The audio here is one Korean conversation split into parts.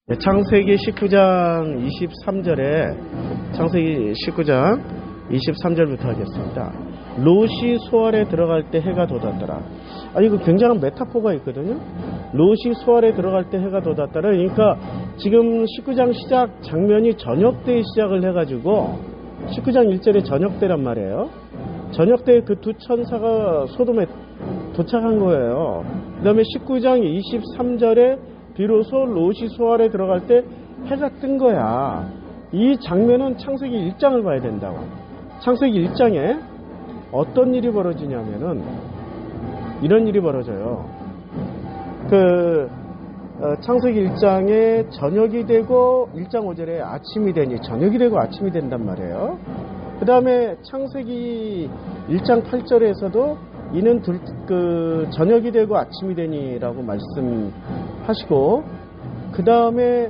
네, 창세기 19장 23절에 창세기 19장 23절부터 하겠습니다. 롯이 소알에 들어갈 때 해가 돋았더라. 이거 굉장한 메타포가 있거든요. 롯이 소알에 들어갈 때 해가 돋았더라. 그러니까 지금 19장 시작 장면이 저녁 때에 시작을 해가지고 19장 1절에 저녁 때란 말이에요. 저녁 때에 그 두 천사가 소돔에 도착한 거예요. 그 다음에 19장 23절에 비로소 롯이 소알에 들어갈 때 해가 뜬 거야. 이 장면은 창세기 1장을 봐야 된다고. 창세기 1장에 어떤 일이 벌어지냐면은 이런 일이 벌어져요. 창세기 1장에 저녁이 되고 1장 5절에 아침이 되니 저녁이 되고 아침이 된단 말이에요. 그 다음에 창세기 1장 8절에서도 이는 저녁이 되고 아침이 되니라고 말씀하시고, 그 다음에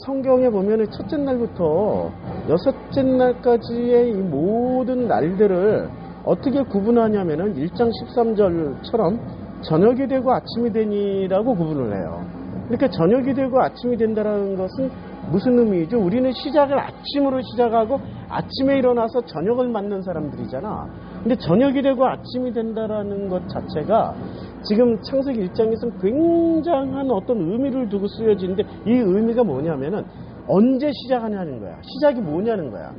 성경에 보면은 첫째 날부터 여섯째 날까지의 이 모든 날들을 어떻게 구분하냐면은 1장 13절처럼 저녁이 되고 아침이 되니라고 구분을 해요. 그러니까 저녁이 되고 아침이 된다는 것은 무슨 의미죠? 우리는 시작을 아침으로 시작하고 아침에 일어나서 저녁을 맞는 사람들이잖아. 근데 저녁이 되고 아침이 된다라는 것 자체가 지금 창세기 1장에서는 굉장한 어떤 의미를 두고 쓰여지는데, 이 의미가 뭐냐면은 언제 시작하냐는 거야. 시작이 뭐냐는 거야.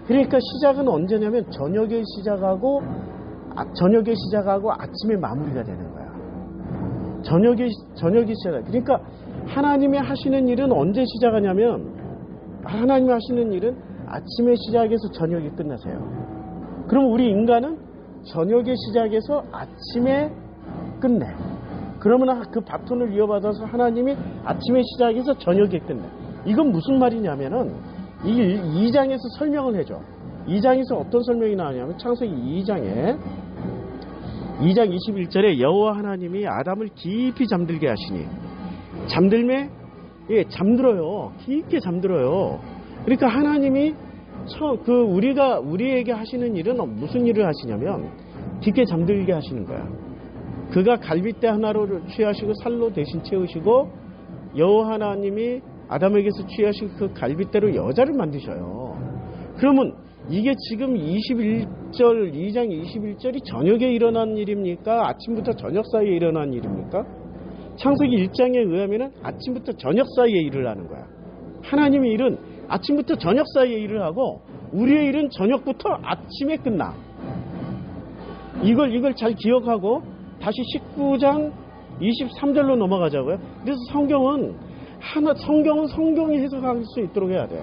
그러니까 시작은 언제냐면 저녁에 시작하고 아침에 마무리가 되는 거야. 저녁이 시작. 그러니까 하나님이 하시는 일은 언제 시작하냐면, 하나님이 하시는 일은 아침에 시작해서 저녁이 끝나세요. 그럼 우리 인간은 저녁에 시작해서 아침에 끝내. 그러면 그 바톤을 이어받아서 하나님이 아침에 시작해서 저녁에 끝내. 이건 무슨 말이냐면은 이 2장에서 설명을 해줘. 2장에서 어떤 설명이 나오냐면 창세기 2장 21절에 여호와 하나님이 아담을 깊이 잠들게 하시니, 잠들매 잠들어요. 깊게 잠들어요. 그러니까 하나님이 우리에게 하시는 일은 무슨 일을 하시냐면 깊게 잠들게 하시는 거야. 그가 갈빗대 하나로 취하시고 살로 대신 채우시고, 여호와 하나님이 아담에게서 취하신 그 갈빗대로 여자를 만드셔요. 그러면 이게 지금 2장 21절이 저녁에 일어난 일입니까? 아침부터 저녁 사이에 일어난 일입니까? 창세기 1장에 의하면 아침부터 저녁 사이에 일을 하는 거야. 하나님의 일은 아침부터 저녁 사이에 일을 하고, 우리의 일은 저녁부터 아침에 끝나. 이걸 잘 기억하고 다시 19장 23절로 넘어가자고요. 그래서 성경은 성경이 해석할 수 있도록 해야 돼.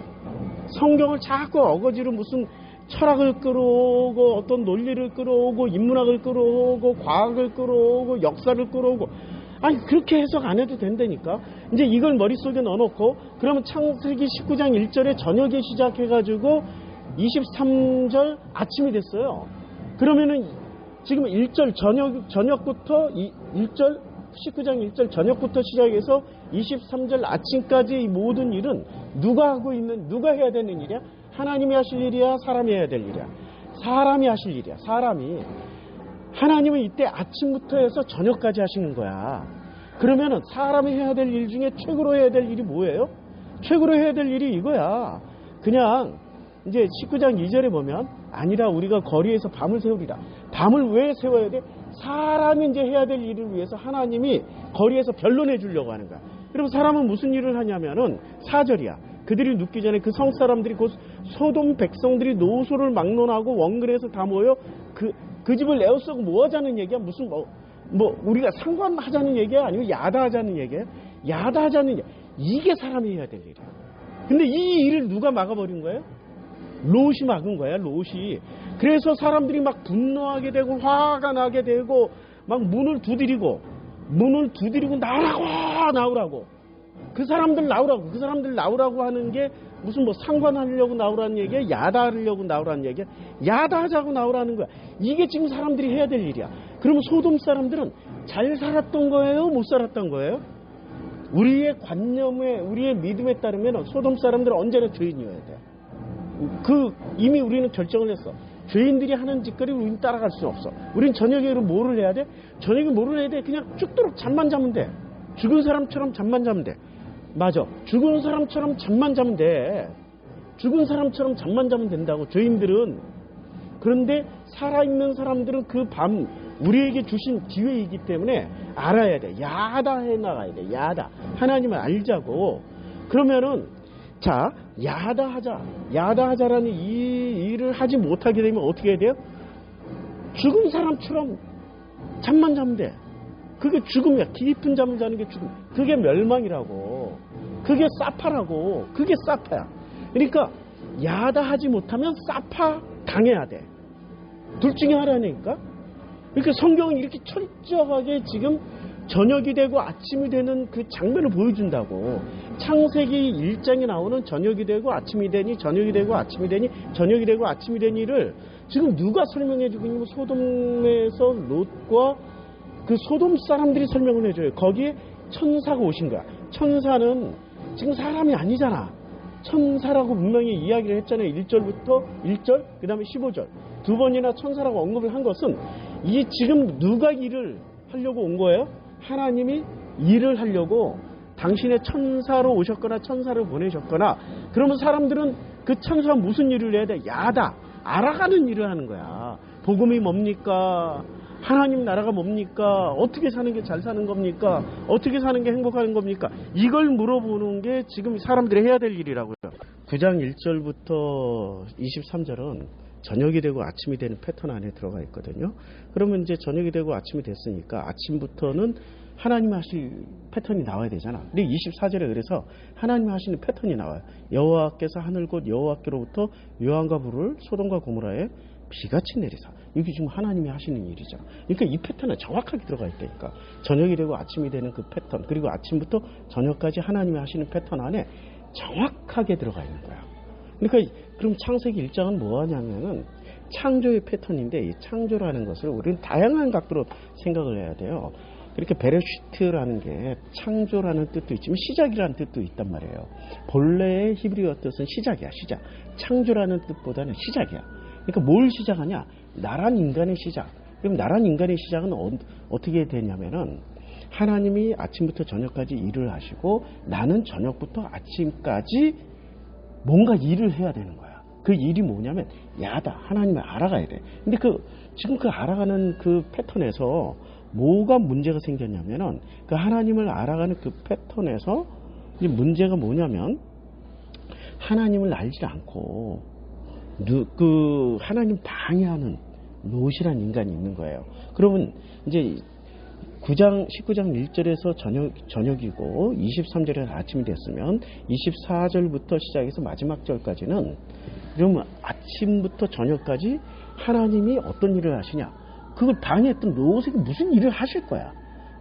성경을 자꾸 어거지로 무슨 철학을 끌어오고 어떤 논리를 끌어오고 인문학을 끌어오고 과학을 끌어오고 역사를 끌어오고, 그렇게 해석 안 해도 된다니까. 이제 이걸 머릿속에 넣어놓고, 그러면 창세기 19장 1절에 저녁에 시작해가지고 23절 아침이 됐어요. 그러면은 지금 1절 저녁부터 1절 19장 1절 저녁부터 시작해서 23절 아침까지 이 모든 일은 누가 해야 되는 일이야? 하나님이 하실 일이야? 사람이 해야 될 일이야? 사람이 하실 일이야. 하나님은 이때 아침부터 해서 저녁까지 하시는 거야. 그러면은 사람이 해야 될 일 중에 최고로 해야 될 일이 뭐예요? 최고로 해야 될 일이 이거야. 그냥 이제 19장 2절에 보면, 아니라 우리가 거리에서 밤을 세우리라. 밤을 왜 세워야 돼? 사람이 이제 해야 될 일을 위해서 하나님이 거리에서 변론해 주려고 하는 거야. 그럼 사람은 무슨 일을 하냐면은 4절이야. 그들이 눕기 전에 그 성사람들이 곧 소돔 백성들이 노소를 막론하고 원근에서 다 모여 그 집을 에워싸고 뭐 하자는 얘기야? 무슨 우리가 상관하자는 얘기야? 아니면 야다하자는 얘기야? 야다하자는 얘기야. 이게 사람이 해야 될 일이야. 근데 이 일을 누가 막아버린 거예요? 롯이 막은 거야, 롯이. 그래서 사람들이 막 분노하게 되고 화가 나게 되고 막 문을 두드리고 나오라고. 그 사람들 나오라고 하는 게 무슨 상관하려고 나오라는 얘기야? 야다하려고 나오라는 얘기야? 야다하자고 나오라는 거야. 이게 지금 사람들이 해야 될 일이야. 그러면 소돔 사람들은 잘 살았던 거예요? 못 살았던 거예요? 우리의 관념에, 우리의 믿음에 따르면 소돔 사람들은 언제나 죄인이어야 돼. 이미 우리는 결정을 했어. 죄인들이 하는 짓거리 우리는 따라갈 수 없어. 우린 저녁에 뭐를 해야 돼? 저녁에 뭐를 해야 돼? 그냥 죽도록 잠만 자면 돼. 죽은 사람처럼 잠만 자면 돼. 맞아. 죽은 사람처럼 잠만 자면 돼. 죽은 사람처럼 잠만 자면 된다고, 죄인들은. 그런데 살아있는 사람들은 그 밤 우리에게 주신 기회이기 때문에 알아야 돼. 야다해 나가야 돼. 야다. 하나님을 알자고. 그러면은 자, 야다하자라는 이 일을 하지 못하게 되면 어떻게 해야 돼요? 죽은 사람처럼 잠만 자면 돼. 그게 죽음이야. 깊은 잠을 자는 게 죽음. 그게 멸망이라고. 그게 사파라고. 그게 사파야. 그러니까 야다하지 못하면 사파 당해야 돼. 둘 중에 하나니까. 그러니까 성경은 이렇게 철저하게 지금 저녁이 되고 아침이 되는 그 장면을 보여준다고. 창세기 1장에 나오는 저녁이 되고 아침이 되니, 저녁이 되고 아침이 되니, 저녁이 되고 아침이 되니를 지금 누가 설명해주고 있냐면 소돔에서 롯과 그 소돔 사람들이 설명을 해줘요. 거기에 천사가 오신 거야. 천사는 지금 사람이 아니잖아. 천사라고 분명히 이야기를 했잖아요. 1절부터 1절, 그 다음에 15절. 두 번이나 천사라고 언급을 한 것은 이 지금 누가 일을 하려고 온 거예요? 하나님이 일을 하려고 당신의 천사로 오셨거나 천사를 보내셨거나, 그러면 사람들은 그 천사가 무슨 일을 해야 돼? 야다. 알아가는 일을 하는 거야. 복음이 뭡니까? 하나님 나라가 뭡니까? 어떻게 사는 게 잘 사는 겁니까? 어떻게 사는 게 행복한 겁니까? 이걸 물어보는 게 지금 사람들이 해야 될 일이라고요. 9장 1절부터 23절은 저녁이 되고 아침이 되는 패턴 안에 들어가 있거든요. 그러면 이제 저녁이 되고 아침이 됐으니까 아침부터는 하나님이 하실 패턴이 나와야 되잖아. 근데 24절에 그래서 하나님이 하시는 패턴이 나와요. 여호와께서 하늘 곧 여호와께로부터 유황과 불을 소돔과 고모라에 비같이 내리사. 이게 지금 하나님이 하시는 일이죠. 그러니까 이 패턴은 정확하게 들어가 있다니까. 저녁이 되고 아침이 되는 그 패턴, 그리고 아침부터 저녁까지 하나님이 하시는 패턴 안에 정확하게 들어가 있는 거야. 그러니까 그럼 창세기 1장은 뭐 하냐면은 창조의 패턴인데, 이 창조라는 것을 우리는 다양한 각도로 생각을 해야 돼요. 그렇게 베레시트라는 게 창조라는 뜻도 있지만 시작이라는 뜻도 있단 말이에요. 본래의 히브리어 뜻은 시작이야, 시작. 창조라는 뜻보다는 시작이야. 그러니까 뭘 시작하냐? 나란 인간의 시작. 그럼 나란 인간의 시작은 어떻게 되냐면은 하나님이 아침부터 저녁까지 일을 하시고 나는 저녁부터 아침까지 뭔가 일을 해야 되는 거야. 그 일이 뭐냐면 야다. 하나님을 알아가야 돼. 근데 지금 그 알아가는 그 패턴에서 뭐가 문제가 생겼냐면은 그 하나님을 알아가는 그 패턴에서 이 문제가 뭐냐면 하나님을 알지 않고 그 하나님 방해하는 롯이라는 인간이 있는 거예요. 그러면 이제 19장 1절에서 저녁이고 23절에서 아침이 됐으면 24절부터 시작해서 마지막 절까지는 그러면 아침부터 저녁까지 하나님이 어떤 일을 하시냐, 그걸 방해했던 롯에게 무슨 일을 하실 거야.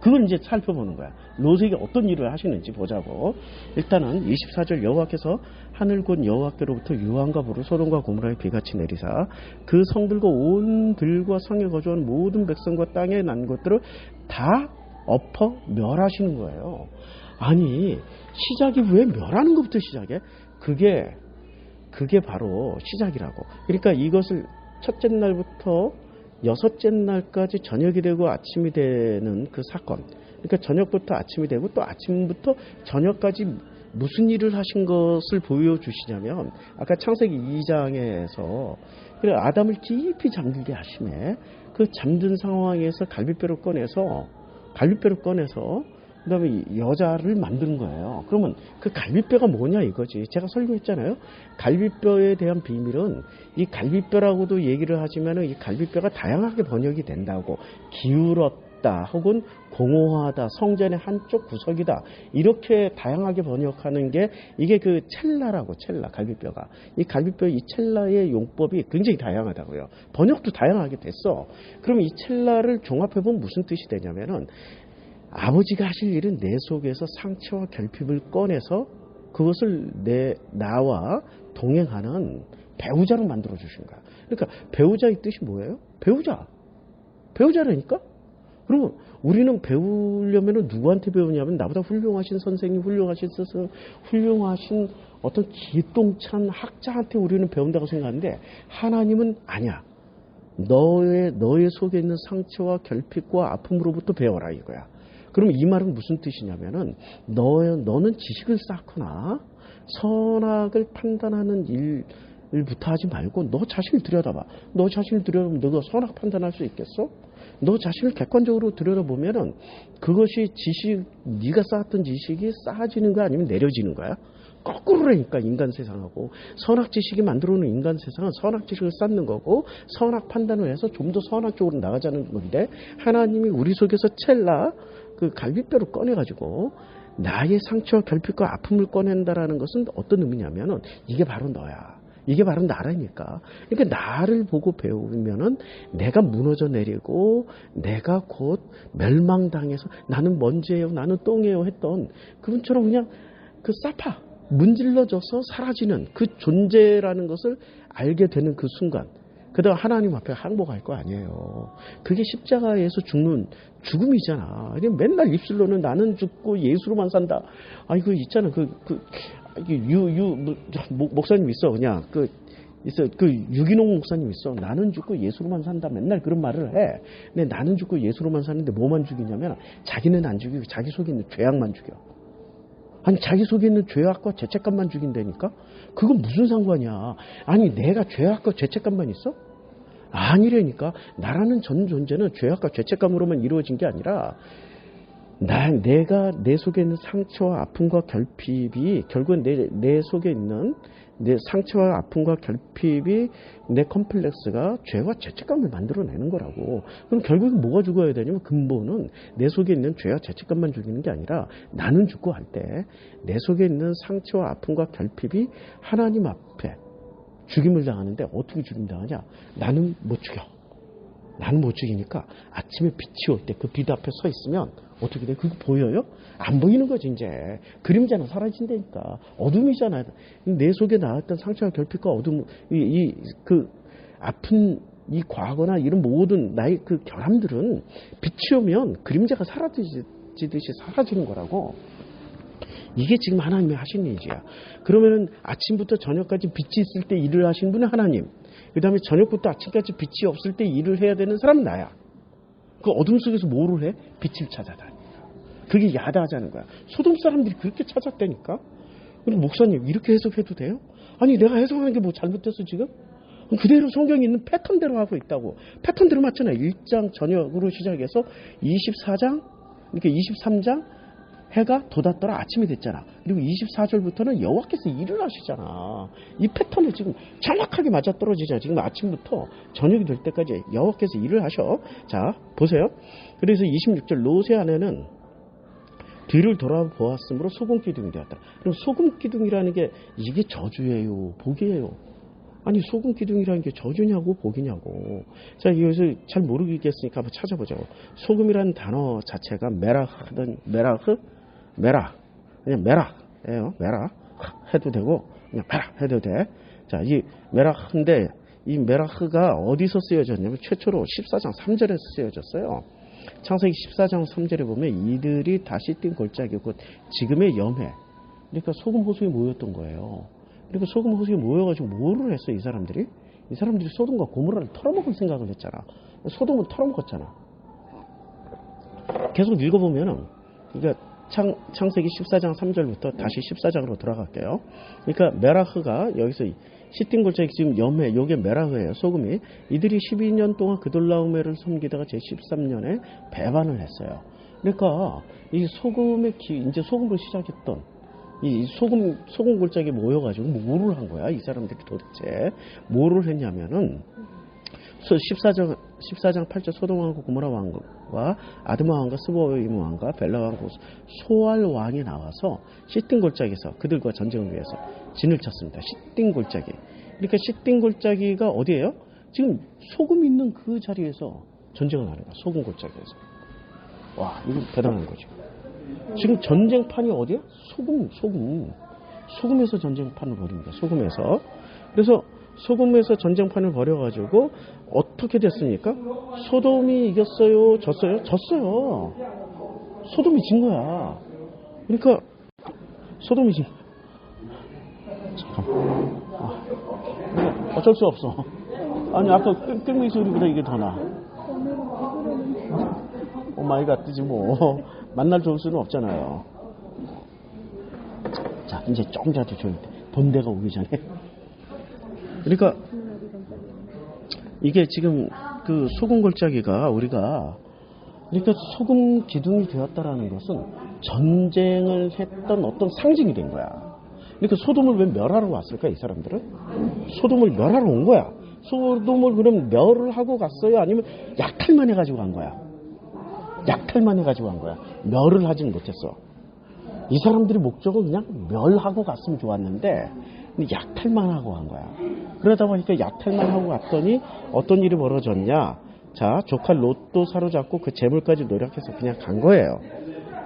그걸 이제 살펴보는 거야. 롯에게 어떤 일을 하시는지 보자고. 일단은 24절 여호와께서 하늘 곧 여호와께로부터 유황과 불을 소돔과 고모라에 비같이 내리사 그 성들과 온 들과 성에 거주한 모든 백성과 땅에 난 것들을 다 엎어 멸하시는 거예요. 아니, 시작이 왜 멸하는 것부터 시작해? 그게 바로 시작이라고. 그러니까 이것을 첫째 날부터 여섯째 날까지 저녁이 되고 아침이 되는 그 사건. 그러니까 저녁부터 아침이 되고 또 아침부터 저녁까지 무슨 일을 하신 것을 보여주시냐면 아까 창세기 2장에서 아담을 깊이 잠들게 하심에 그 잠든 상황에서 갈비뼈를 꺼내서 그다음에 여자를 만든 거예요. 그러면 그 갈비뼈가 뭐냐 이거지. 제가 설교했잖아요. 갈비뼈에 대한 비밀은 이 갈비뼈라고도 얘기를 하지만 이 갈비뼈가 다양하게 번역이 된다고. 기울었다 혹은 공허하다, 성전의 한쪽 구석이다, 이렇게 다양하게 번역하는 게 이게 그 첼라라고. 첼라, 갈비뼈가. 이 갈비뼈 이 첼라의 용법이 굉장히 다양하다고요. 번역도 다양하게 됐어. 그럼 이 첼라를 종합해보면 무슨 뜻이 되냐면은 아버지가 하실 일은 내 속에서 상처와 결핍을 꺼내서 그것을 나와 동행하는 배우자로 만들어 주신 거야. 그러니까 배우자의 뜻이 뭐예요? 배우자라니까? 그러면 우리는 배우려면 누구한테 배우냐면 나보다 훌륭하신 선생님, 훌륭하신 스승, 훌륭하신 어떤 기똥찬 학자한테 우리는 배운다고 생각하는데 하나님은 아니야. 너의 속에 있는 상처와 결핍과 아픔으로부터 배워라 이거야. 그럼 이 말은 무슨 뜻이냐면은 너는 지식을 쌓거나 선악을 판단하는 일부터 하지 말고 너 자신을 들여다봐. 너 자신을 들여다보면 너가 선악 판단할 수 있겠어? 너 자신을 객관적으로 들여다보면은 그것이 네가 쌓았던 지식이 쌓아지는 거야 아니면 내려지는 거야? 거꾸로라니까 인간 세상하고. 선악 지식이 만들어오는 인간 세상은 선악 지식을 쌓는 거고 선악 판단을 해서 좀 더 선악 쪽으로 나가자는 건데, 하나님이 우리 속에서 첼라 그 갈비뼈를 꺼내가지고 나의 상처와 결핍과 아픔을 꺼낸다라는 것은 어떤 의미냐면은 이게 바로 너야. 이게 바로 나라니까. 그러니까 나를 보고 배우면은 내가 무너져 내리고 내가 곧 멸망당해서 나는 먼지예요, 나는 똥이에요 했던 그분처럼 그냥 그 싸파 문질러져서 사라지는 그 존재라는 것을 알게 되는 그 순간, 그다음 하나님 앞에 항복할 거 아니에요. 그게 십자가에서 죽는 죽음이잖아. 맨날 입술로는 나는 죽고 예수로만 산다. 이거 있잖아. 목사님 있어. 그냥 유기농 목사님 있어. 나는 죽고 예수로만 산다. 맨날 그런 말을 해. 근데 나는 죽고 예수로만 사는데 뭐만 죽이냐면 자기는 안 죽이고 자기 속에 있는 죄악만 죽여. 아니 자기 속에 있는 죄악과 죄책감만 죽인다니까? 그건 무슨 상관이야. 아니 내가 죄악과 죄책감만 있어? 아니라니까. 나라는 전 존재는 죄악과 죄책감으로만 이루어진 게 아니라 내가 내 속에 있는 상처와 아픔과 결핍이 결국은 내 속에 있는 내 상처와 아픔과 결핍이 내 컴플렉스가 죄와 죄책감을 만들어내는 거라고. 그럼 결국은 뭐가 죽어야 되냐면 근본은 내 속에 있는 죄와 죄책감만 죽이는 게 아니라 나는 죽고 할 때 내 속에 있는 상처와 아픔과 결핍이 하나님 앞에 죽임을 당하는데 어떻게 죽임 당하냐? 나는 못 죽여. 나는 못 죽이니까 아침에 빛이 올 때 그 빛 앞에 서 있으면 어떻게 돼? 그거 보여요? 안 보이는 거지 이제. 그림자는 사라진다니까. 어둠이잖아. 내 속에 나왔던 상처와 결핍과 어둠, 그 아픈 이 과거나 이런 모든 나의 그 결함들은 빛이 오면 그림자가 사라지듯이 사라지는 거라고. 이게 지금 하나님이 하신 일이야. 그러면은 아침부터 저녁까지 빛이 있을 때 일을 하신 분은 하나님. 그 다음에 저녁부터 아침까지 빛이 없을 때 일을 해야 되는 사람은 나야. 그 어둠 속에서 뭐를 해? 빛을 찾아다니. 그게 야다하자는 거야. 소돔 사람들이 그렇게 찾았다니까. 그럼 목사님 이렇게 해석해도 돼요? 아니 내가 해석하는 게 뭐 잘못됐어 지금? 그대로 성경에 있는 패턴대로 하고 있다고. 패턴대로 맞잖아요. 1장 저녁으로 시작해서 24장, 그러니까 23장 해가 돋았더라 아침이 됐잖아. 그리고 24절부터는 여호와께서 일을 하시잖아. 이 패턴을 지금 정확하게 맞아떨어지자. 지금 아침부터 저녁이 될 때까지 여호와께서 일을 하셔. 자 보세요. 그래서 26절 롯의 아내는 뒤를 돌아보았으므로 소금 기둥이 되었다. 그럼 소금 기둥이라는 게 이게 저주예요, 복이에요? 아니 소금 기둥이라는 게 저주냐고 복이냐고. 자 여기서 잘 모르겠으니까 한번 찾아보자고. 소금이라는 단어 자체가 그냥 메락예요. 메락 해도 되고 그냥 메락 해도 돼. 자, 이 메락인데 이 메락가 어디서 쓰여졌냐면 최초로 14장 3절에 쓰여졌어요. 창세기 14장 3절에 보면 이들이 다시 뛴 골짜기 곧 지금의 염해. 그러니까 소금 호수에 모였던 거예요. 그러니까 소금 호수에 모여가지고 뭐를 했어 이 사람들이? 이 사람들이 소돔과 고모라를 털어먹을 생각을 했잖아. 소돔은 털어먹었잖아. 계속 읽어보면은 그러니까 창세기 14장 3절부터 다시 14장으로 돌아갈게요. 그러니까 메라흐가 여기서 시띵 골짜기 지금 염해, 요게 메라흐예요. 소금이. 이들이 12년 동안 그돌라오메를 섬기다가 제13년에 배반을 했어요. 그러니까 이 소금의 이제 소금을 시작했던 이 소금 골짜기에 모여가지고 뭐를 한 거야? 이 사람들이 도대체 뭐를 했냐면은 14장 8절 소돔 왕과 고모라 왕과 아드마 왕과 스보임 왕과 벨라 왕과 소알 왕이 나와서 시띵 골짜기에서 그들과 전쟁을 위해서 진을 쳤습니다. 시띵 골짜기. 그러니까 시띵 골짜기가 어디예요? 지금 소금 있는 그 자리에서 전쟁을 하는 거야. 소금 골짜기에서. 와, 이거 대단한 거죠. 지금 전쟁판이 어디야? 소금에서 전쟁판을 벌입니다. 소금에서. 그래서 소금에서 전쟁판을 벌여가지고 어떻게 됐습니까? 소돔이 이겼어요? 졌어요? 졌어요. 소돔이 진 거야. 그러니까 소돔이 진. 잠깐만. 어쩔 수 없어. 아니 아까 끓미 소리보다 이게 더 나. 오마이갓 뜨지 뭐. 만날 좋을 수는 없잖아요. 자, 이제 조금이라도 조용히 돼. 본대가 오기 전에. 그러니까 이게 지금 그 소금 골짜기가 우리가 그러니까 소금 기둥이 되었다라는 것은 전쟁을 했던 어떤 상징이 된 거야. 그러니까 소돔을 왜 멸하러 왔을까 이 사람들은? 소돔을 멸하러 온 거야. 소돔을 그럼 멸을 하고 갔어요? 아니면 약탈만 해가지고 간 거야? 약탈만 해가지고 간 거야. 멸을 하진 못했어. 이 사람들이 목적은 그냥 멸하고 갔으면 좋았는데 약탈만 하고 간 거야. 그러다 보니까 약탈만 하고 갔더니 어떤 일이 벌어졌냐. 자, 조카 롯도 사로잡고 그 재물까지 노력해서 그냥 간 거예요.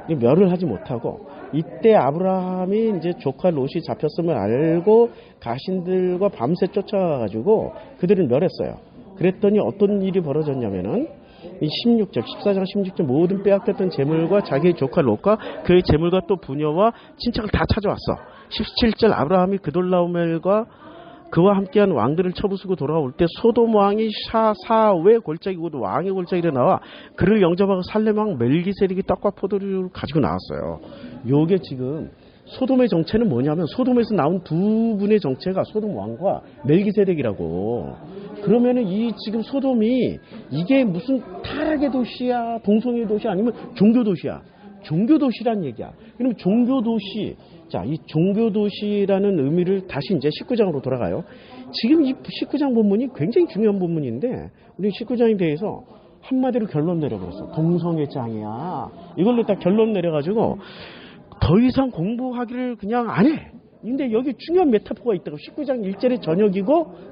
멸을 하지 못하고 이때 아브라함이 이제 조카 롯이 잡혔음을 알고 가신들과 밤새 쫓아가가지고 그들을 멸했어요. 그랬더니 어떤 일이 벌어졌냐면은 이 16절, 14장 16절 모든 빼앗겼던 재물과 자기의 조카 롯과 그의 재물과 또 부녀와 친척을 다 찾아왔어. 17절 아브라함이 그돌라오멜과 그와 함께한 왕들을 쳐부수고 돌아올 때 소돔 왕이 사외 골짜기고 왕의 골짜기로 나와 그를 영접하고 살렘 왕 멜기세덱이 떡과 포도주를 가지고 나왔어요. 요게 지금 소돔의 정체는 뭐냐면 소돔에서 나온 두 분의 정체가 소돔 왕과 멜기세덱이라고. 그러면은 이 지금 소돔이 이게 무슨 타락의 도시야, 동성애 도시 아니면 종교 도시야? 종교 도시란 얘기야. 그러면 종교 도시, 자, 이 종교 도시라는 의미를 다시 이제 19장으로 돌아가요. 지금 이 19장 본문이 굉장히 중요한 본문인데 우리 19장에 대해서 한마디로 결론 내려버렸어. 동성애 장이야. 이걸로 딱 결론 내려가지고 더 이상 공부하기를 그냥 안 해. 근데 여기 중요한 메타포가 있다고. 19장 1절에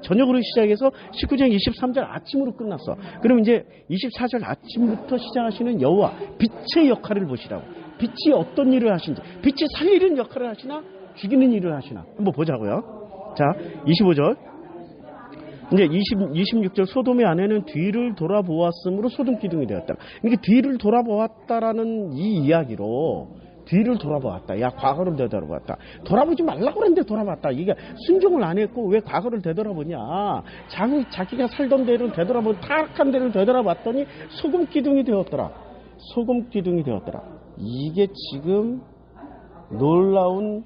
저녁으로 시작해서 19장 23절 아침으로 끝났어. 그럼 이제 24절 아침부터 시작하시는 여호와 빛의 역할을 보시라고. 빛이 어떤 일을 하시는지. 빛이 살리는 역할을 하시나 죽이는 일을 하시나 한번 보자고요. 자, 25절 이제 26절 소돔의 아내는 뒤를 돌아보았으므로 소돔 기둥이 되었다. 이게 뒤를 돌아보았다라는 이 이야기로 뒤를 돌아보았다. 야, 과거를 되돌아보았다. 돌아보지 말라고 그랬는데 돌아봤다. 이게 순종을 안 했고 왜 과거를 되돌아보냐. 자기가 살던 데를 되돌아보고 타락한 데를 되돌아봤더니 소금 기둥이 되었더라. 소금 기둥이 되었더라. 이게 지금 놀라운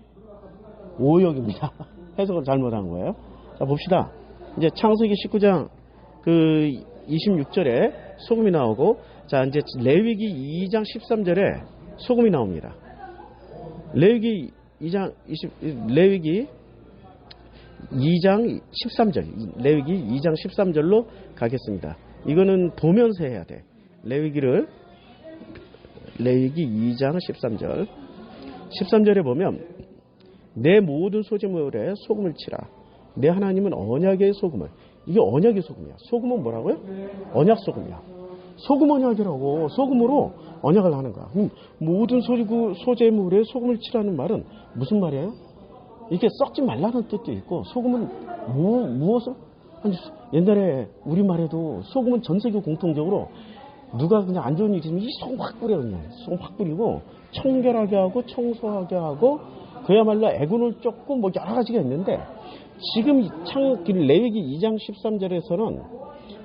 오역입니다. 해석을 잘못한 거예요. 자, 봅시다. 이제 창세기 19장 그 26절에 소금이 나오고, 자, 이제 레위기 2장 13절에 소금이 나옵니다. 레위기 2장 13절, 레위기 2장 13절로 가겠습니다. 이거는 보면서 해야 돼. 레위기 2장 13절. 13절에 보면 내 모든 소재물에 소금을 치라. 내 하나님은 언약의 소금을. 이게 언약의 소금이야. 소금은 뭐라고요? 언약 소금이야. 소금 언약이라고. 소금으로 언약을 하는 거야. 모든 소재물에 소금을 치라는 말은 무슨 말이에요? 이게 썩지 말라는 뜻도 있고, 소금은 무엇을? 아니, 옛날에 우리말에도 소금은 전 세계 공통적으로 누가 그냥 안 좋은 일이 있으면 이 소금 확 뿌려, 그냥. 소금 확 뿌리고, 청결하게 하고, 청소하게 하고, 그야말로 애군을 쫓고 뭐 여러 가지가 있는데, 지금 레위기 2장 13절에서는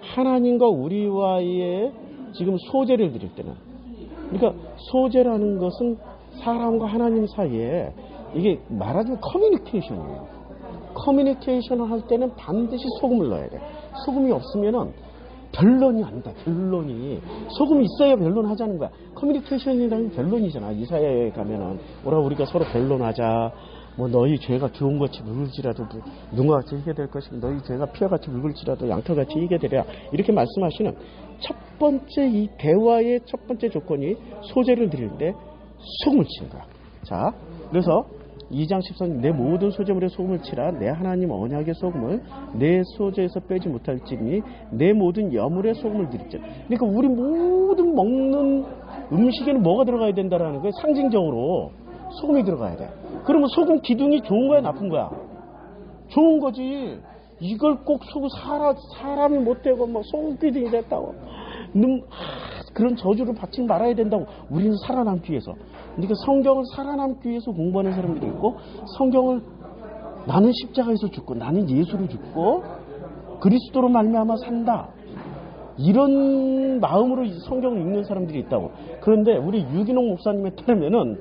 하나님과 우리와의 지금 소재를 드릴 때는, 그러니까 소재라는 것은 사람과 하나님 사이에 이게 말하자면 커뮤니케이션이에요. 커뮤니케이션을 할 때는 반드시 소금을 넣어야 돼. 소금이 없으면은 변론이 안 돼. 변론이. 소금이 있어야 변론하자는 거야. 커뮤니케이션이라는 변론이잖아. 이사야에 가면은 우리가 서로 변론하자. 뭐 너희 죄가 주홍같이 묽을지라도 눈과 같이 희게 될 것이고 너희 죄가 피와같이 묽을지라도 양털같이 희게 되랴. 이렇게 말씀하시는 첫 번째 이 대화의 첫 번째 조건이 소재를 드릴 때 소금을 치는 거야. 자, 그래서 2장 13절 내 모든 소재물에 소금을 치라. 내 하나님 언약의 소금을 내 소재에서 빼지 못할지니 내 모든 여물에 소금을 드리자. 그러니까 우리 모든 먹는 음식에는 뭐가 들어가야 된다라는 거예요. 상징적으로 소금이 들어가야 돼. 그러면 소금 기둥이 좋은 거야, 나쁜 거야? 좋은 거지. 이걸 꼭 사람이 못되고 뭐 소금 기둥이 됐다고 그런 저주를 받지 말아야 된다고. 우리는 살아남기 위해서. 그러니까 성경을 살아남기 위해서 공부하는 사람들이 있고, 성경을 나는 십자가에서 죽고 나는 예수로 죽고 그리스도로 말미암아 산다. 이런 마음으로 성경을 읽는 사람들이 있다고. 그런데 우리 유기농 목사님에 따르면은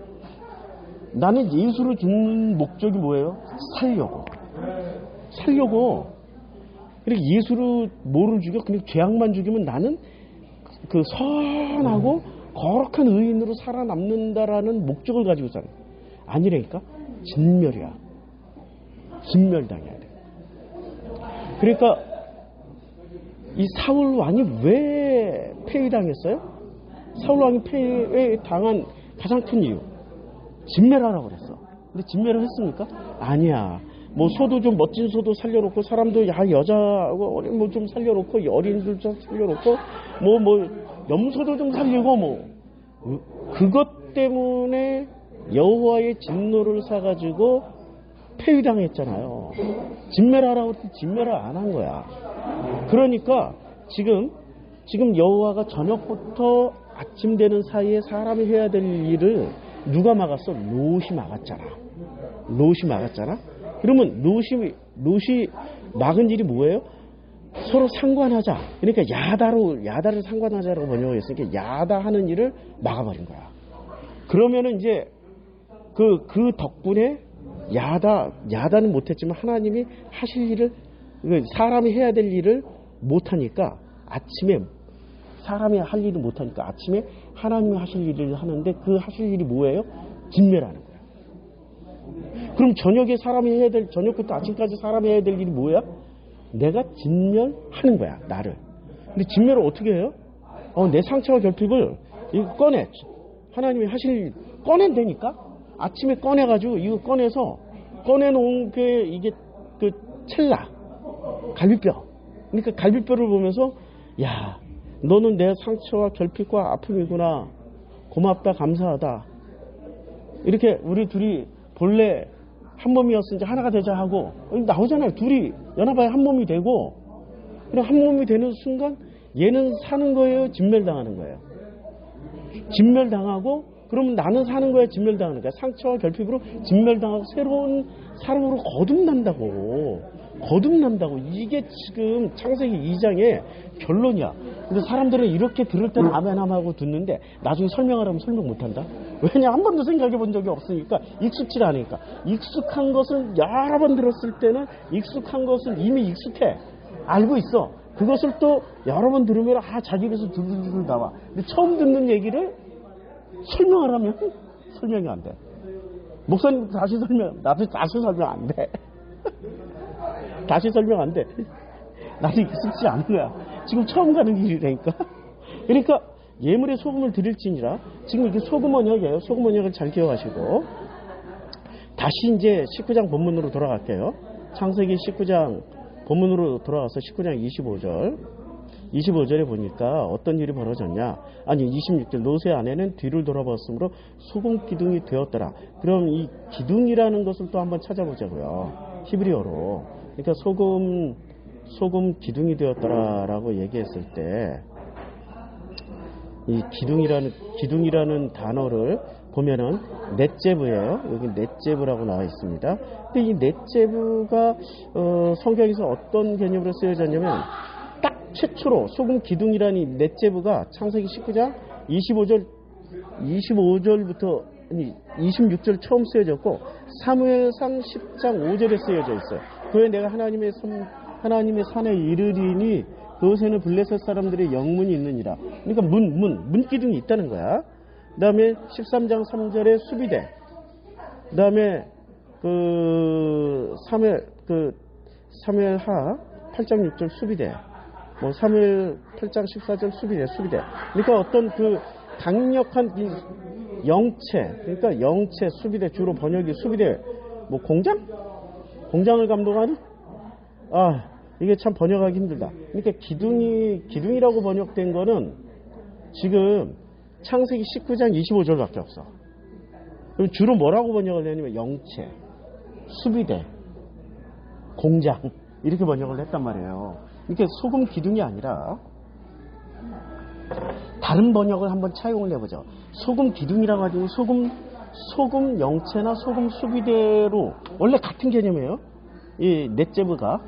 나는 예수를 죽는 목적이 뭐예요? 살려고. 그리고 예수를 뭐를 죽여? 그냥 죄악만 죽이면 나는 그 선하고 거룩한 의인으로 살아남는다라는 목적을 가지고 살아요. 아니라니까? 진멸이야. 진멸당해야 돼. 그러니까 이 사울 왕이 왜 폐위당했어요? 사울 왕이 폐위당한 가장 큰 이유, 진멸하라고 그랬어. 근데 진멸을 했습니까? 아니야. 뭐 소도 좀 멋진 소도 살려놓고, 사람도 여자하고 어린 뭐 좀 살려놓고, 어린이들 좀 살려놓고, 뭐 염소도 좀 살리고, 뭐 그것 때문에 여호와의 진노를 사가지고 폐위당했잖아요. 진멸하라고 했더니 진멸을 안 한 거야. 그러니까 지금 여호와가 저녁부터 아침 되는 사이에 사람이 해야 될 일을 누가 막았어? 롯이 막았잖아. 그러면 롯이 막은 일이 뭐예요? 서로 상관하자. 그러니까 야다를 상관하자라고 번역을 했으니까 야다하는 일을 막아버린 거야. 그러면은 이제 그 덕분에 야다는 못했지만 하나님이 하실 일을, 사람이 해야 될 일을 못하니까 아침에, 사람이 할 일을 못하니까 아침에 하나님이 하실 일을 하는데, 그 하실 일이 뭐예요? 진멸하는 거야. 그럼 저녁부터 아침까지 사람이 해야 될 일이 뭐야? 내가 진멸하는 거야, 나를. 근데 진멸을 어떻게 해요? 내 상처와 결핍을 이거 꺼내. 하나님이 하실 일 꺼낸다니까? 아침에 꺼내가지고 이거 꺼내놓은 게 이게 그 첼라, 갈비뼈. 그러니까 갈비뼈를 보면서, 야, 너는 내 상처와 결핍과 아픔이구나. 고맙다, 감사하다. 이렇게 우리 둘이 본래 한 몸이었으니 하나가 되자 하고 나오잖아요. 둘이 연합하여 한 몸이 되고, 그럼 한 몸이 되는 순간 얘는 사는 거예요, 진멸당하는 거예요? 진멸당하고, 그러면 나는 사는 거야, 진멸당하는 거야? 상처와 결핍으로 진멸당하고 새로운 사람으로 거듭난다고. 이게 지금 창세기 2장의 결론이야. 근데 사람들은 이렇게 들을 땐 아멘하고 듣는데 나중에 설명하라면 설명 못한다. 왜냐? 한 번도 생각해 본 적이 없으니까, 익숙치 않으니까. 익숙한 것을 여러 번 들었을 때는 익숙한 것을 이미 익숙해. 알고 있어. 그것을 또 여러 번 들으면 자기 입에서 두들두들 나와. 근데 처음 듣는 얘기를 설명하라면 설명이 안 돼. 목사님 다시 설명 안 돼. 다시 설명 안 돼. 나도 익숙지 않은 거야. 지금 처음 가는 길이라니까. 그러니까 예물에 소금을 드릴지니라. 지금 이게 소금 언약이에요. 소금 언약을 잘 기억하시고, 다시 이제 19장 본문으로 돌아갈게요. 창세기 19장 본문으로 돌아가서 19장 25절에 보니까 어떤 일이 벌어졌냐. 26절, 롯의 아내는 뒤를 돌아봤으므로 소금 기둥이 되었더라. 그럼 이 기둥이라는 것을 또 한번 찾아보자고요, 히브리어로. 그러니까 소금 기둥이 되었더라라고 얘기했을 때, 이 기둥이라는 단어를 보면은 넷제브예요. 여기 넷제브라고 나와 있습니다. 근데 이 넷제브가 성경에서 어떤 개념으로 쓰여졌냐면, 딱 최초로 소금 기둥이라는 이 넷제브가 창세기 19장 25절부터 26절 처음 쓰여졌고, 사무엘상 10장 5절에 쓰여져 있어요. 그에 내가 하나님의 산에 이르리니 그곳에는 블레셋 사람들의 영문이 있느니라. 그러니까 문 기둥이 있다는 거야. 그 다음에 13장 3절에 수비대. 그 다음에 사무엘하 8장 6절 수비대. 사무엘 8장 14절 수비대. 그러니까 어떤 그 강력한 영체, 그러니까 영체, 수비대, 주로 번역이 수비대, 공장을 감독하는? 이게 참 번역하기 힘들다. 그러니까 기둥이라고 번역된 거는 지금 창세기 19장 25절밖에 없어. 그럼 주로 뭐라고 번역을 하냐면 영체, 수비대, 공장, 이렇게 번역을 했단 말이에요. 이렇게 소금 기둥이 아니라 다른 번역을 한번 차용을 해보죠. 소금 기둥이라고 하더니 소금 영체나 소금 수비대로, 원래 같은 개념이에요. 이 넷제브가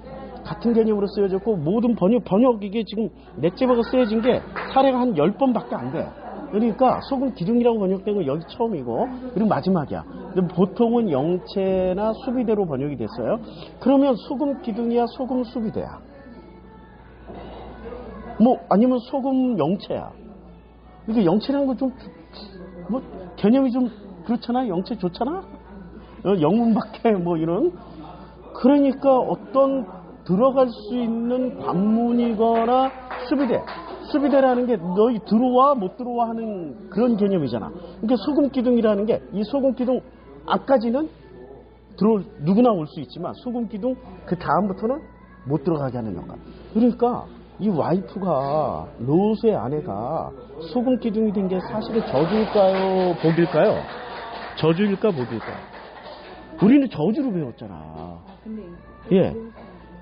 같은 개념으로 쓰여졌고 모든 번역 이게 지금 넷째버가 쓰여진 게 사례가 한 10번밖에 안 돼. 그러니까 소금 기둥이라고 번역된 건 여기 처음이고 그리고 마지막이야. 근데 보통은 영체나 수비대로 번역이 됐어요. 그러면 소금 기둥이야, 소금 수비대야. 뭐 아니면 소금 영체야. 이게 영체라는 건 좀 뭐 개념이 좀 그렇잖아. 영체 좋잖아. 영문밖에 뭐 이런. 그러니까 어떤 들어갈 수 있는 관문이거나 수비대라는 게 너희 들어와 못 들어와 하는 그런 개념이잖아. 그러니까 소금 기둥이라는 게 이 소금 기둥 앞까지는 누구나 올 수 있지만 소금 기둥 그 다음부터는 못 들어가게 하는 역할. 그러니까 이 와이프가 롯의 아내가 소금 기둥이 된 게 사실은 저주일까요, 복일까요? 저주일까, 복일까? 우리는 저주로 배웠잖아. 예.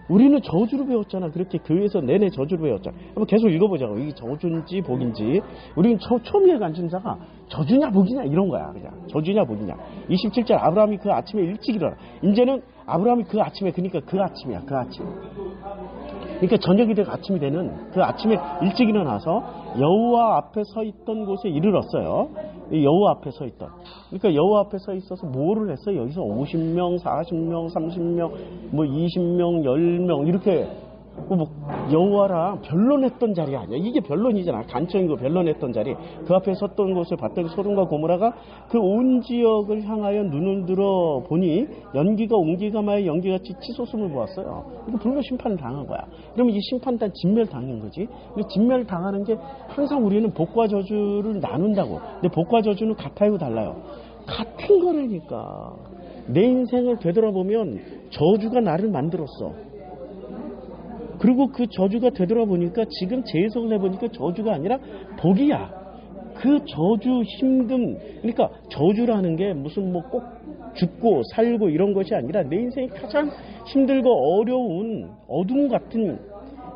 우리는 저주로 배웠잖아. 그렇게 교회에서 내내 저주로 배웠잖아. 한번 계속 읽어보자고. 이게 저주인지 복인지. 우리는 처음 이해가 안 준사가 저주냐 복이냐 이런 거야. 그냥 저주냐 복이냐. 27절 아브라함이 그 아침에 일찍 일어나. 이제는 아브라함이 그 아침에 그러니까 그 아침이야. 그 아침. 그러니까 저녁이 되고 아침이 되는 그 아침에 일찍 일어나서 여호와 앞에 서 있던 곳에 이르렀어요. 여호와 앞에 서 있던. 그러니까 여호와 앞에 서 있어서 뭐를 했어요? 여기서 50명, 40명, 30명, 뭐 20명, 10명 이렇게 뭐 여호와랑 변론했던 자리 아니야. 이게 변론이잖아. 간청이고 변론했던 자리. 그 앞에 섰던 곳을 봤더니 소돔과 고모라가 그 온 지역을 향하여 눈을 들어 보니 연기가 옹기가마의 연기같이 치솟음을 보았어요. 이거 불로 심판을 당한 거야. 그러면 이 심판단 진멸 당한 거지. 근데 진멸 당하는 게 항상 우리는 복과 저주를 나눈다고. 근데 복과 저주는 같아요, 달라요? 같은 거라니까. 내 인생을 되돌아보면 저주가 나를 만들었어. 그리고 그 저주가 되돌아보니까 지금 재해석을 해보니까 저주가 아니라 복이야. 그 저주 힘듦, 그러니까 저주라는 게 무슨 뭐 꼭 죽고 살고 이런 것이 아니라 내 인생이 가장 힘들고 어려운 어둠 같은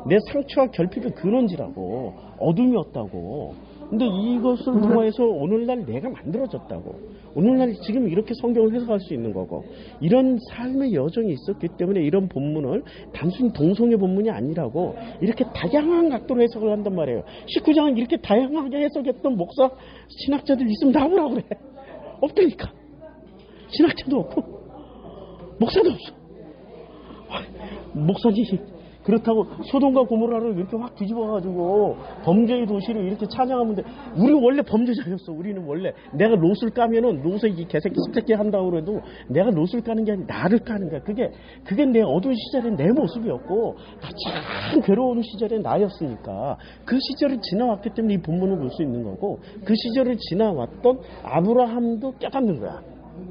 내 상처와 결핍의 근원지라고. 어둠이었다고. 근데 이것을 통해서 오늘날 내가 만들어졌다고. 오늘날 지금 이렇게 성경을 해석할 수 있는 거고. 이런 삶의 여정이 있었기 때문에 이런 본문을 단순히 동성애 본문이 아니라고 이렇게 다양한 각도로 해석을 한단 말이에요. 19장은 이렇게 다양하게 해석했던 목사, 신학자들 있으면 나오라고 그래. 없다니까. 신학자도 없고 목사도 없어. 목사님 그렇다고 소돔과 고모라를 이렇게 확 뒤집어가지고 범죄의 도시를 이렇게 찬양하면 돼. 우리 원래 범죄자였어. 우리는 원래 내가 롯을 까면은 롯의 이 개새끼 습새끼 한다고 해도 내가 롯을 까는 게 아니라 나를 까는 거야. 그게 내 어두운 시절의 내 모습이었고 가장 괴로운 시절의 나였으니까 그 시절을 지나왔기 때문에 이 본문을 볼 수 있는 거고 그 시절을 지나왔던 아브라함도 깨닫는 거야.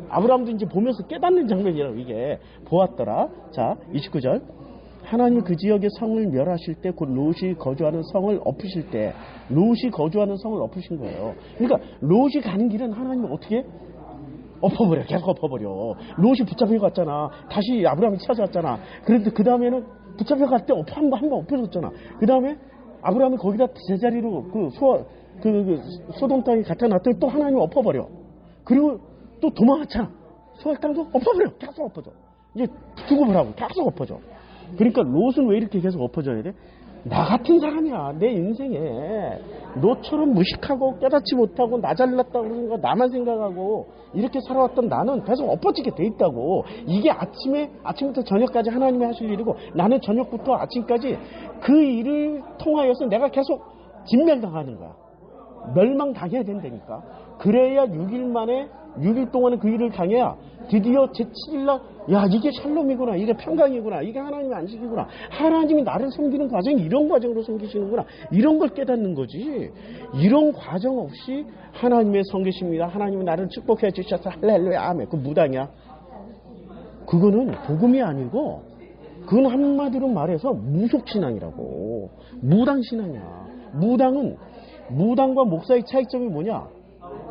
아브라함도 이제 보면서 깨닫는 장면이라고 이게 보았더라. 자 29절 하나님 그 지역의 성을 멸하실 때 곧 롯이 거주하는 성을 엎으실 때 롯이 거주하는 성을 엎으신 거예요. 그러니까 롯이 가는 길은 하나님이 어떻게 엎어버려. 계속 엎어버려. 롯이 붙잡혀갔잖아. 다시 아브라함이 찾아왔잖아. 그런데 그 다음에는 붙잡혀갈 때 한번 엎어졌잖아. 그 다음에 아브라함이 거기다 제자리로 그 소돔 땅에 갖다 놨더니 또 하나님이 엎어버려. 그리고 또 도망갔잖아. 소알 땅도 엎어버려. 계속 엎어져. 이제 두고 보라고. 계속 엎어져. 그러니까 롯은 왜 이렇게 계속 엎어져야 돼? 나 같은 사람이야. 내 인생에 너처럼 무식하고 깨닫지 못하고 나 잘났다고 그러는 거 나만 생각하고 이렇게 살아왔던 나는 계속 엎어지게 돼 있다고. 이게 아침부터 저녁까지 하나님이 하실 일이고 나는 저녁부터 아침까지 그 일을 통하여서 내가 계속 진멸당하는 거야. 멸망당해야 된다니까. 그래야 6일 동안에 그 일을 당해야 드디어 제7일날 야 이게 샬롬이구나. 이게 평강이구나. 이게 하나님의 안식이구나. 하나님이 나를 섬기는 과정이 이런 과정으로 섬기시는구나. 이런 걸 깨닫는 거지. 이런 과정 없이 하나님의 섬기십니다. 하나님이 나를 축복해 주셔서 할렐루야 아멘. 그 무당이야. 그거는 복음이 아니고 그건 한마디로 말해서 무속신앙이라고. 무당신앙이야. 무당과 목사의 차이점이 뭐냐?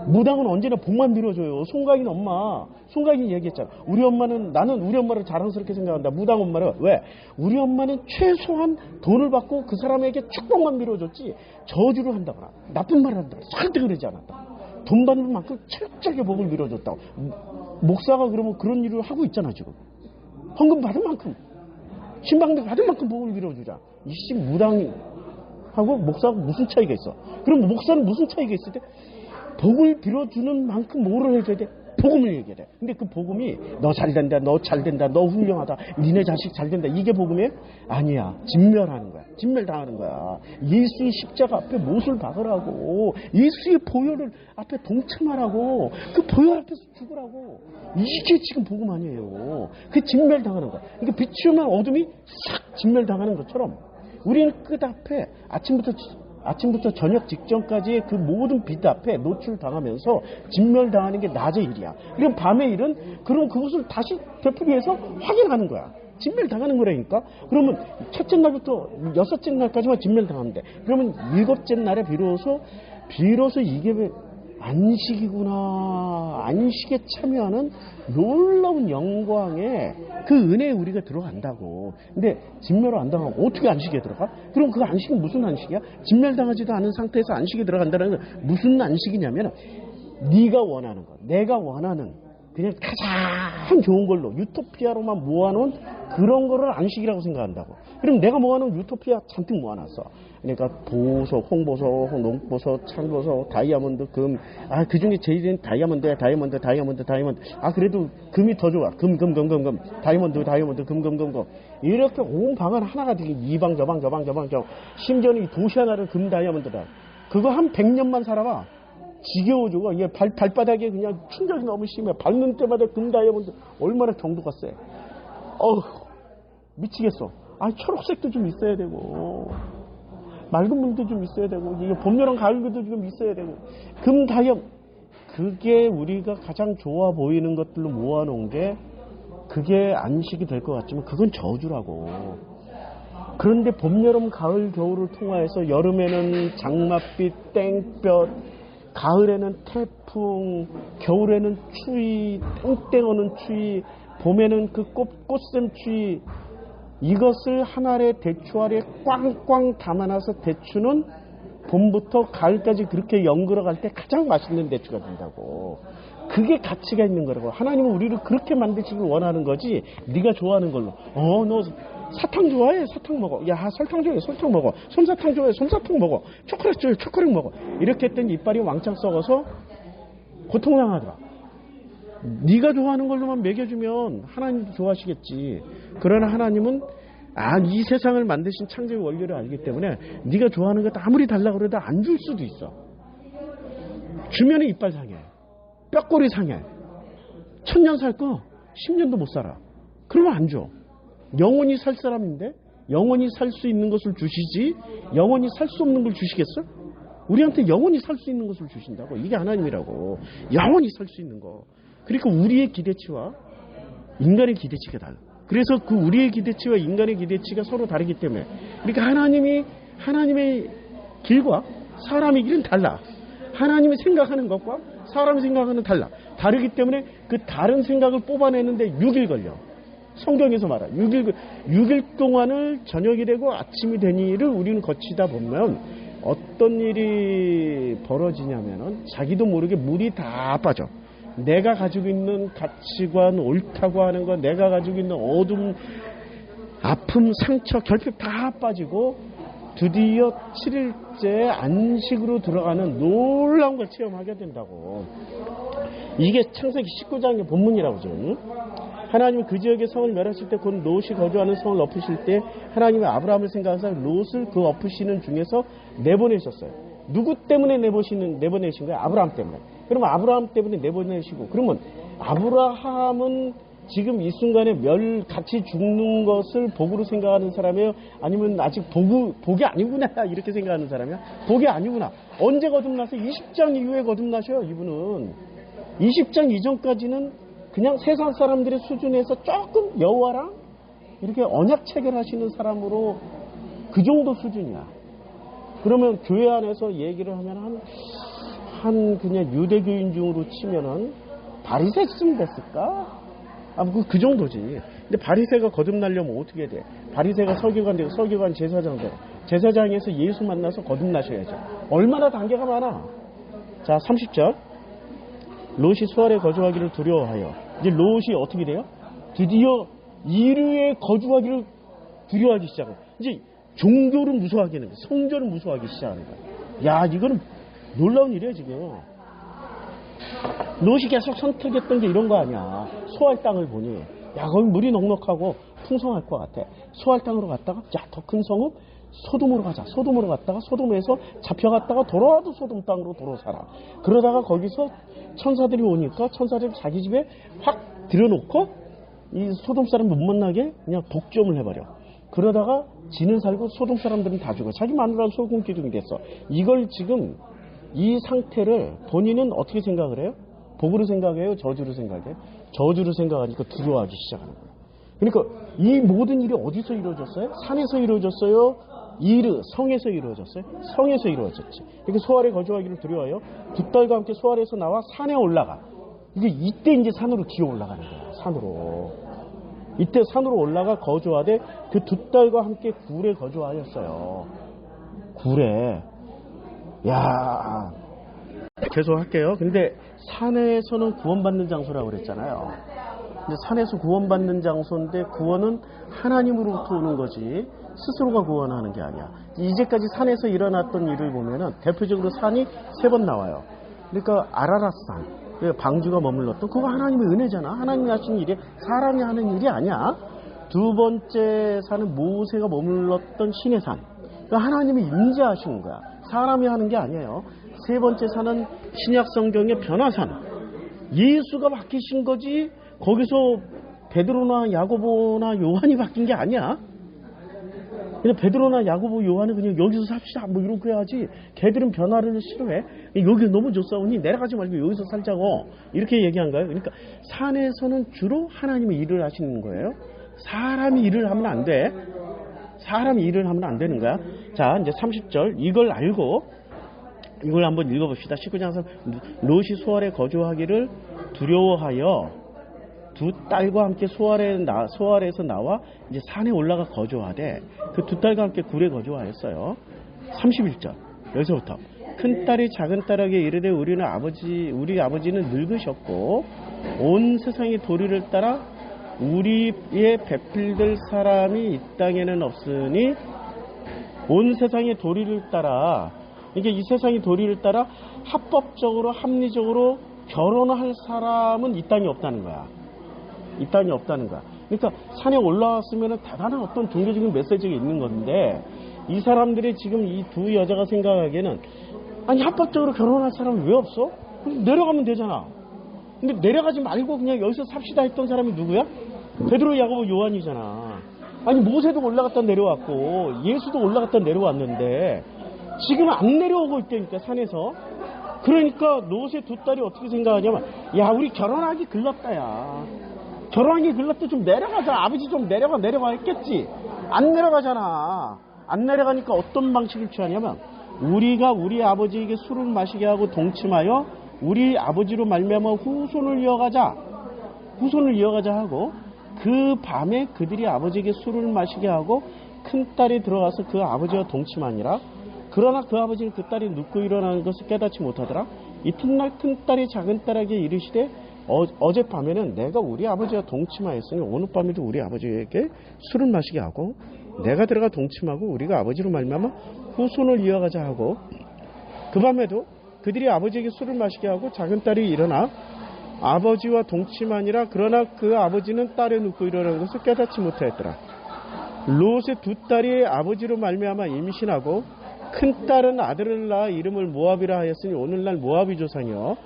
무당은 언제나 복만 빌어줘요. 송가인 엄마. 송가인이 얘기했잖아. 나는 우리 엄마를 자랑스럽게 생각한다. 무당 엄마를. 왜? 우리 엄마는 최소한 돈을 받고 그 사람에게 축복만 빌어줬지 저주를 한다거나 나쁜 말을 한다거나 절대 그러지 않았다. 돈 받는 만큼 철저하게 복을 빌어줬다고. 목사가 그러면 그런 일을 하고 있잖아 지금. 헌금 받은 만큼. 신방대 받을 만큼 복을 빌어주자. 이씨 무당하고 목사하고 무슨 차이가 있어? 그럼 목사는 무슨 차이가 있을 때? 복을 빌어주는 만큼 뭐를 해줘야 돼? 복음을 얘기해야 돼. 근데 그 복음이 너 잘된다, 너 잘된다, 너 훌륭하다, 니네 자식 잘된다, 이게 복음이에요? 아니야. 진멸하는 거야. 진멸당하는 거야. 예수의 십자가 앞에 못을 박으라고, 예수의 보혈을 앞에 동참하라고, 그 보혈 앞에서 죽으라고. 이게 지금 복음 아니에요. 그 진멸당하는 거야. 그러니까 빛이 오면 어둠이 싹 진멸당하는 것처럼 우리는 끝 앞에 아침부터 저녁 직전까지의 그 모든 빛 앞에 노출당하면서 진멸당하는 게 낮의 일이야. 그럼 밤의 일은 그럼 그것을 다시 되풀이해서 확인하는 거야. 진멸당하는 거라니까. 그러면 첫째 날부터 여섯째 날까지만 진멸당하는데, 그러면 일곱째 날에 비로소 이게 왜 안식이구나. 안식에 참여하는 놀라운 영광에 그 은혜에 우리가 들어간다고. 근데 진멸을 안 당하고 어떻게 안식에 들어가? 그럼 그 안식은 무슨 안식이야? 진멸당하지도 않은 상태에서 안식에 들어간다는 건 무슨 안식이냐면, 네가 원하는 것, 내가 원하는 그냥 가장 좋은 걸로 유토피아로만 모아놓은 그런 거를 안식이라고 생각한다고. 그럼 내가 모아놓은 유토피아 잔뜩 모아놨어. 그러니까 보석, 홍보석, 농보석, 창보석, 다이아몬드, 금. 그 중에 제일은 다이아몬드야. 다이아몬드. 그래도 금이 더 좋아. 금. 다이아몬드, 금. 이렇게 온 방은 하나가 되게 이방 저방. 심지어는 이 도시 하나를 금 다이아몬드다. 그거 한 100년만 살아봐. 지겨워 죽어. 이게 발바닥에 그냥 충격이 너무 심해. 밟는 때마다 금 다이아몬드 얼마나 경도가 세. 미치겠어. 초록색도 좀 있어야 되고, 맑은 물도 좀 있어야 되고, 이게 봄, 여름, 가을도 좀 있어야 되고, 금 다이아몬드. 그게 우리가 가장 좋아 보이는 것들로 모아놓은 게 그게 안식이 될 것 같지만 그건 저주라고. 그런데 봄, 여름, 가을, 겨울을 통하여서 여름에는 장맛빛, 땡볕, 가을에는 태풍, 겨울에는 추위, 땡땡 오는 추위, 봄에는 그 꽃샘 추위, 이것을 한 알의 대추 아래 꽝꽝 담아놔서 대추는 봄부터 가을까지 그렇게 연그러갈 때 가장 맛있는 대추가 된다고. 그게 가치가 있는 거라고. 하나님은 우리를 그렇게 만드시길 원하는 거지, 네가 좋아하는 걸로. 너 사탕 좋아해? 사탕 먹어. 야, 설탕 좋아해? 설탕 먹어. 솜사탕 좋아해? 솜사탕 먹어. 초콜릿 좋아해? 초콜릿 먹어. 이렇게 했더니 이빨이 왕창 썩어서 고통당하더라. 네가 좋아하는 걸로만 먹여주면 하나님도 좋아하시겠지. 그러나 하나님은 이 세상을 만드신 창조의 원리를 알기 때문에 네가 좋아하는 것 아무리 달라고 그래도 안 줄 수도 있어. 주면은 이빨 상해, 뼈꼬리 상해. 1000년 살 거 10년도 못 살아. 그러면 안 줘. 영원히 살 사람인데 영원히 살 수 있는 것을 주시지 영원히 살 수 없는 걸 주시겠어? 우리한테 영원히 살 수 있는 것을 주신다고. 이게 하나님이라고. 영원히 살 수 있는 거. 그러니까 우리의 기대치와 인간의 기대치가 달라. 그래서 그 우리의 기대치와 인간의 기대치가 서로 다르기 때문에, 그러니까 하나님의 길과 사람의 길은 달라. 하나님이 생각하는 것과 사람이 생각하는 달라. 다르기 때문에 그 다른 생각을 뽑아내는데 6일 걸려. 성경에서 말하 6일 동안을 저녁이 되고 아침이 되니를 우리는 거치다 보면 어떤 일이 벌어지냐면은 자기도 모르게 물이 다 빠져. 내가 가지고 있는 가치관, 옳다고 하는 거, 내가 가지고 있는 어둠, 아픔, 상처, 결핍 다 빠지고 드디어 7일째 안식으로 들어가는 놀라운 걸 체험하게 된다고. 이게 창세기 19장의 본문이라고 지금. 하나님은 그 지역의 성을 멸하실 때, 곧 롯이 거주하는 성을 엎으실 때 하나님은 아브라함을 생각하사 롯을 그 엎으시는 중에서 내보내셨어요. 누구 때문에 내보내신 거예요? 아브라함 때문에. 그러면 아브라함 때문에 내보내시고, 그러면 아브라함은 지금 이 순간에 같이 죽는 것을 복으로 생각하는 사람이에요? 아니면 아직 복이 아니구나 이렇게 생각하는 사람이야? 복이 아니구나. 언제 거듭나서 20장 이후에 거듭나셔요. 이분은 20장 이전까지는 그냥 세상 사람들의 수준에서 조금 여호와랑 이렇게 언약 체결하시는 사람으로 그 정도 수준이야. 그러면 교회 안에서 얘기를 하면 한 그냥 유대교인 중으로 치면은 바리새쯤 됐을까? 그 정도지. 근데 바리새가 거듭나려면 어떻게 돼? 바리새가 서기관 되고 서기관 제사장 되고 제사장에서 예수 만나서 거듭나셔야죠. 얼마나 단계가 많아. 자, 30절. 롯이 수알에 거주하기를 두려워하여. 이제 롯이 어떻게 돼요? 드디어 이르에 거주하기를 두려워하기 시작해. 이제 종교를 무서워하게 되는 거야. 성전을 무서워하기 시작하는 거야. 야, 이거는 놀라운 일이야, 지금. 롯이 계속 선택했던 게 이런 거 아니야. 소할 땅을 보니, 야, 거기 물이 넉넉하고 풍성할 것 같아. 소할 땅으로 갔다가, 야, 더 큰 성읍? 소돔으로 가자. 소돔으로 갔다가, 소돔에서 잡혀갔다가 돌아와도 소돔 땅으로 도로 살아. 그러다가 거기서 천사들이 오니까 천사들이 자기 집에 확 들여놓고 이 소돔 사람 못 만나게 그냥 독점을 해버려. 그러다가 지는 살고 소돔 사람들은 다 죽어. 자기 마누라는 소금 기둥이 됐어. 이걸 지금 이 상태를 본인은 어떻게 생각을 해요? 복으로 생각해요? 저주로 생각해요? 저주로 생각하니까 두려워하기 시작하는 거예요. 그러니까 이 모든 일이 어디서 이루어졌어요? 산에서 이루어졌어요? 이르, 성에서 이루어졌어요? 성에서 이루어졌지. 이렇게 소알에 거주하기를 두려워요. 두 딸과 함께 소알에서 나와 산에 올라가. 이때 이제 산으로 기어 올라가는 거예요. 산으로. 이때 산으로 올라가 거주하되 그 두 딸과 함께 굴에 거주하였어요. 굴에. 야, 계속 할게요. 근데 산에서는 구원받는 장소라고 그랬잖아요. 근데 산에서 구원받는 장소인데 구원은 하나님으로부터 오는 거지 스스로가 구원하는 게 아니야. 이제까지 산에서 일어났던 일을 보면은 대표적으로 산이 3번 나와요. 그러니까 아라랏산, 방주가 머물렀던 그거 하나님의 은혜잖아. 하나님이 하신 일이 사람이 하는 일이 아니야. 두 번째 산은 모세가 머물렀던 시내산. 그러니까 하나님이 임재하신 거야. 사람이 하는 게 아니에요. 세 번째 산은 신약 성경의 변화산. 예수가 바뀌신 거지 거기서 베드로나 야고보나 요한이 바뀐 게 아니야. 그냥 베드로나 야고보 요한은 그냥 여기서 삽시다 뭐 이렇게 해야지. 걔들은 변화를 싫어해. 여기 너무 좋사오니 내려가지 말고 여기서 살자고 이렇게 얘기한 거예요. 그러니까 산에서는 주로 하나님이 일을 하시는 거예요. 사람이 일을 하면 안 돼. 사람이 일을 하면 안 되는 거야. 자, 이제 30절 이걸 알고 이걸 한번 읽어봅시다. 19장에서 롯이 소알에 거주하기를 두려워하여 두 딸과 함께 소알에서 나와 이제 산에 올라가 거주하되 그 두 딸과 함께 굴에 거주하였어요. 31절 여기서부터 큰 딸이 작은 딸에게 이르되 우리 아버지는 늙으셨고 온 세상의 도리를 따라 우리의 배필될 사람이 이 땅에는 없으니 온 세상의 도리를 따라 이게 이 세상의 도리를 따라 합법적으로 합리적으로 결혼할 사람은 이 땅에 없다는 거야. 이 땅에 없다는 거야. 그러니까 산에 올라왔으면 대단한 어떤 종교적인 메시지가 있는 건데 이 사람들이 지금 이 두 여자가 생각하기에는 아니 합법적으로 결혼할 사람은 왜 없어? 내려가면 되잖아. 근데 내려가지 말고 그냥 여기서 삽시다 했던 사람이 누구야? 베드로, 야고보, 요한이잖아. 아니 모세도 올라갔다 내려왔고 예수도 올라갔다 내려왔는데 지금 안 내려오고 있다니까 산에서. 그러니까 롯의 두 딸이 어떻게 생각하냐면 야 우리 결혼하기 글렀다 야. 결혼하기 글렀다 좀 내려가자. 아버지 좀 내려가 했겠지. 안 내려가잖아. 안 내려가니까 어떤 방식을 취하냐면 우리가 우리 아버지에게 술을 마시게 하고 동침하여 우리 아버지로 말미암아 후손을 이어가자 하고 그 밤에 그들이 아버지에게 술을 마시게 하고 큰 딸이 들어가서 그 아버지와 동침하니라. 그러나 그 아버지는 그 딸이 눕고 일어나는 것을 깨닫지 못하더라. 이튿날 큰 딸이 작은 딸에게 이르시되 어젯밤에는 내가 우리 아버지와 동침하였으니 오늘 밤에도 우리 아버지에게 술을 마시게 하고 내가 들어가 동침하고 우리가 아버지로 말미암아 후손을 이어가자 하고 그 밤에도 그들이 아버지에게 술을 마시게 하고 작은 딸이 일어나 아버지와 동침하니라. 그러나 그 아버지는 딸에 눕고 일어나는 것을 깨닫지 못하였더라. 롯의 두 딸이 아버지로 말미암아 임신하고 큰 딸은 아들을 낳아 이름을 모압이라 하였으니 오늘날 모압이 조상이요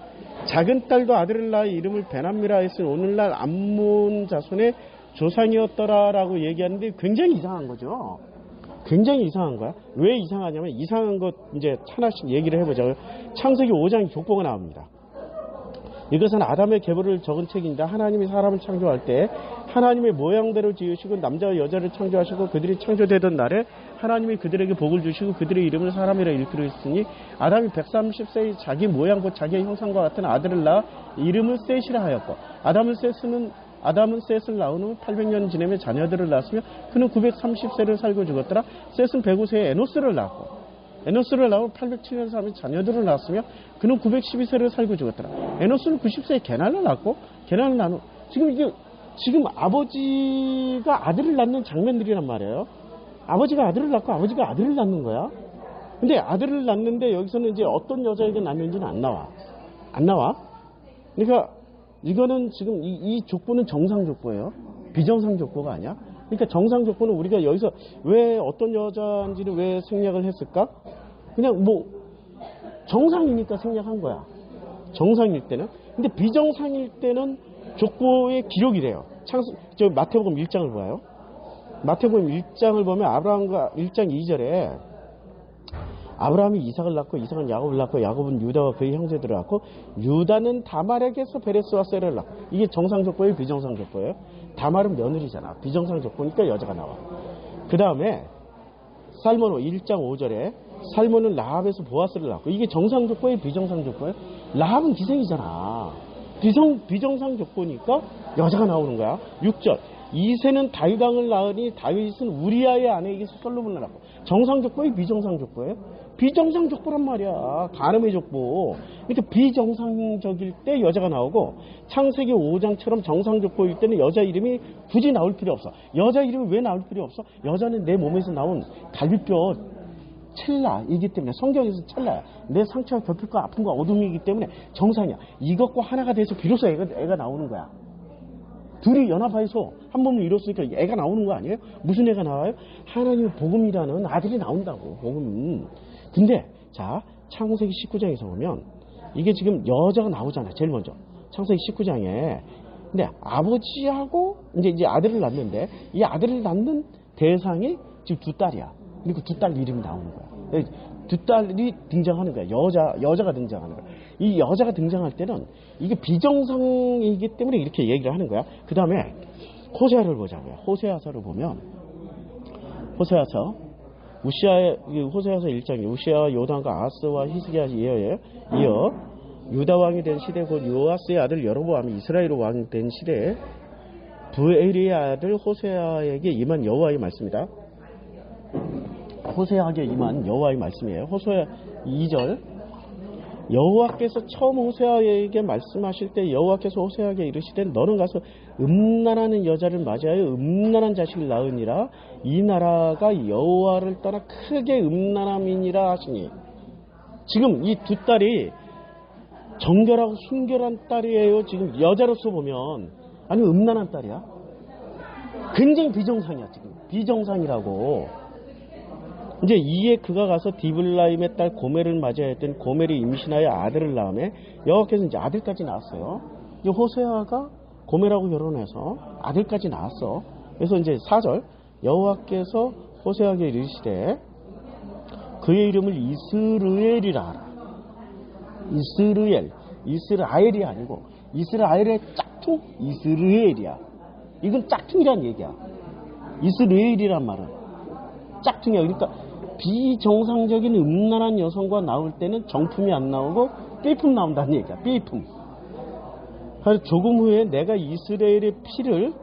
작은 딸도 아들을 낳아 이름을 베남미라 하였으니 오늘날 암몬 자손의 조상이었더라라고 얘기하는데 굉장히 이상한 거죠. 굉장히 이상한 거야. 왜 이상하냐면 이상한 것 이제 하나씩 얘기를 해보자고요. 창세기 5장 족보가 나옵니다. 이것은 아담의 계보를 적은 책인데 하나님이 사람을 창조할 때 하나님의 모양대로 지으시고 남자와 여자를 창조하시고 그들이 창조되던 날에 하나님이 그들에게 복을 주시고 그들의 이름을 사람이라 일컬어 했으니 아담이 130세의 자기 모양 곧 자기의 형상과 같은 아들을 낳아 이름을 셋이라 하였고 아담은 셋을 낳은 후 800년 지내며 자녀들을 낳았으며 그는 930세를 살고 죽었더라. 셋은 105세에 에노스를 낳았고 에노스를 낳아 807년 살며 자녀들을 낳았으며 그는 912세를 살고 죽었더라. 에노스는 90세에 게날을 낳았고 게날을 낳은 후 지금 이게 지금 아버지가 아들을 낳는 장면들이란 말이에요. 아버지가 아들을 낳고 아버지가 아들을 낳는 거야. 근데 아들을 낳는데 여기서는 이제 어떤 여자에게 낳는지는 안 나와. 안 나와. 그러니까 이거는 지금 이 족보는 정상 족보예요. 비정상 족보가 아니야. 그러니까 정상 족보는 우리가 여기서 왜 어떤 여자인지를 왜 생략을 했을까? 그냥 뭐 정상이니까 생략한 거야. 정상일 때는. 근데 비정상일 때는 족보의 기록이 돼요. 저 마태복음 1장을 봐요. 마태복음 1장을 보면 아브라함과 1장 2절에 아브라함이 이삭을 낳고 이삭은 야곱을 낳고 야곱은 유다와 그의 형제들을 낳고 유다는 다말에게서 베레스와 세라를 낳고. 이게 정상 족보예요, 비정상 족보예요? 다말은 며느리잖아. 비정상 족보니까 여자가 나와. 그 다음에 살몬 1장 5절에 살몬은 라합에서 보아스를 낳고. 이게 정상 족보예요, 비정상 족보예요? 라합은 기생이잖아. 비정상 족보니까 여자가 나오는 거야. 6절 이새는 다윗 왕을 낳으니 다윗은 우리아의 아내에게서 솔로몬을 낳고. 정상 족보예요, 비정상 족보예요? 비정상 족보란 말이야. 가늠의 족보. 그러니까 비정상적일 때 여자가 나오고 창세기 5장처럼 정상 족보일 때는 여자 이름이 굳이 나올 필요 없어. 여자 이름이 왜 나올 필요 없어? 여자는 내 몸에서 나온 갈비뼈 첼라이기 때문에. 성경에서 첼라야. 내 상처가 겹힐까 아픔과 어둠이기 때문에 정상이야. 이것과 하나가 돼서 비로소 애가 나오는 거야. 둘이 연합해서 한 몸을 이뤘으니까 애가 나오는 거 아니에요? 무슨 애가 나와요? 하나님의 복음이라는 아들이 나온다고. 복음. 근데 자 창세기 19장에서 보면 이게 지금 여자가 나오잖아. 제일 먼저 창세기 19장에. 근데 아버지하고 이제 아들을 낳는데 이 아들을 낳는 대상이 지금 두 딸이야. 그리고 두 딸 이름이 나오는 거야. 두 딸이 등장하는 거야. 여자가 등장하는 거야. 이 여자가 등장할 때는 이게 비정상이기 때문에 이렇게 얘기를 하는 거야. 그 다음에 호세아를 보자고요. 호세아서를 보면 호세아서 호세아서 1장에 우시아와 요담과 아하스와 히스기야에 이어 유다 왕이 된 시대 곧 요아스의 아들 여로보암이 이스라엘 왕이 된 시대에 부엘의 아들 호세아에게 임한 여호와의 말씀이다. 호세아에게 임한 여호와의 말씀이에요. 호세아 2절 여호와께서 처음 호세아에게 말씀하실 때 여호와께서 호세아에게 이르시되 너는 가서 음란하는 여자를 맞이하여 음란한 자식을 낳으니라. 이 나라가 여호와를 떠나 크게 음란함이니라 하시니. 지금 이 두 딸이 정결하고 순결한 딸이에요. 지금 여자로서 보면. 아니 음란한 딸이야. 굉장히 비정상이야. 지금 비정상이라고. 이제 이에 그가 가서 디블라임의 딸 고멜을 맞이하여 했더니 고멜이 임신하여 아들을 낳음에 여호와께서 이제 아들까지 낳았어요. 이제 호세아가 고멜하고 결혼해서 아들까지 낳았어. 그래서 이제 4절 여호와께서 호세아에게 이르시되 그의 이름을 이스르엘이라 하라. 이스라엘이 아니고 이스라엘의 짝퉁 이스르엘이야. 이건 짝퉁이란 얘기야. 이스라엘이란 말은 짝퉁이야. 그러니까 비정상적인 음란한 여성과 나올 때는 정품이 안 나오고 삐품 나온다는 얘기야. 삐품. 그래서 조금 후에 내가 이스라엘의 피를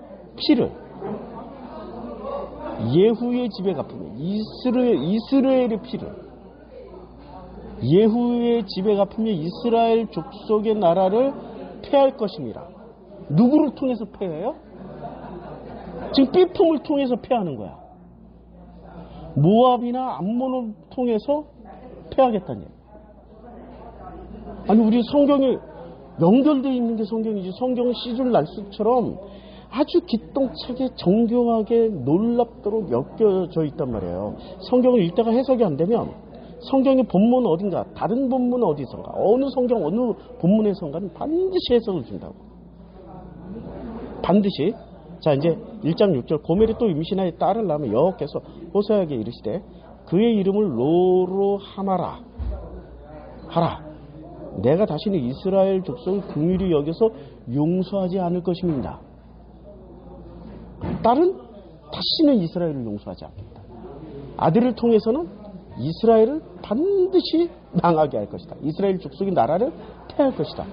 예후의 집에 갚으며 이스라엘의 피를 예후의 집에 갚으며 이스라엘 족속의 나라를 패할 것입니다. 누구를 통해서 패해요? 지금 삐품을 통해서 패하는 거야. 모압이나 암몬을 통해서 패하겠다는 얘기. 아니 우리 성경에 연결되어 있는 게 성경이지. 성경은 시줄 날수처럼 아주 기똥차게 정교하게 놀랍도록 엮여져 있단 말이에요. 성경을 읽다가 해석이 안 되면 성경의 본문 어딘가 다른 본문 어디선가 어느 성경 어느 본문에선가는 반드시 해석을 준다고. 반드시. 자 이제 1장 6절 고멜이 또 임신하여 딸을 낳으면 여호와께서 호세아에게 이르시되 그의 이름을 로로하마라 하라. 내가 다시는 이스라엘 족속을 긍휼히 여겨서 용서하지 않을 것입니다. 딸은 다시는 이스라엘을 용서하지 않겠다. 아들을 통해서는 이스라엘을 반드시 망하게 할 것이다. 이스라엘 족속의 나라를 패할 것이다.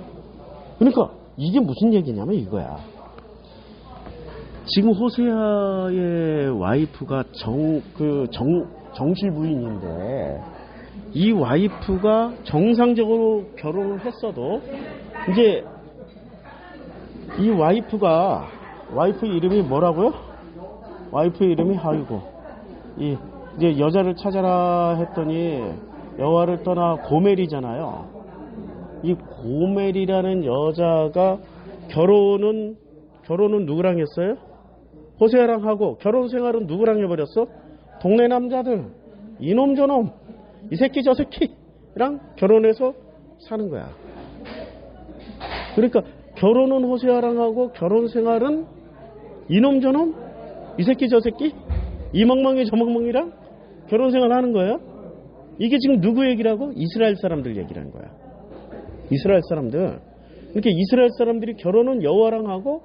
그러니까 이게 무슨 얘기냐면 이거야. 지금 호세아의 와이프가 정실 부인인데 이 와이프가 정상적으로 결혼을 했어도 이제 이 와이프가 와이프 이름이 뭐라고요? 와이프 이름이 아이고 이제 여자를 찾아라 했더니 여호와를 떠나 고멜이잖아요. 이 고멜이라는 여자가 결혼은 누구랑 했어요? 호세아랑 하고 결혼 생활은 누구랑 해버렸어? 동네 남자들 이놈 저놈 이 새끼 저 새끼랑 결혼해서 사는 거야. 그러니까 결혼은 호세아랑 하고 결혼 생활은 이놈 저놈 이 새끼 저 새끼 이 멍멍이 저 멍멍이랑 결혼 생활 하는 거예요. 이게 지금 누구 얘기라고? 이스라엘 사람들 얘기라는 거야. 이스라엘 사람들. 그러니까 이스라엘 사람들이 결혼은 여호와랑 하고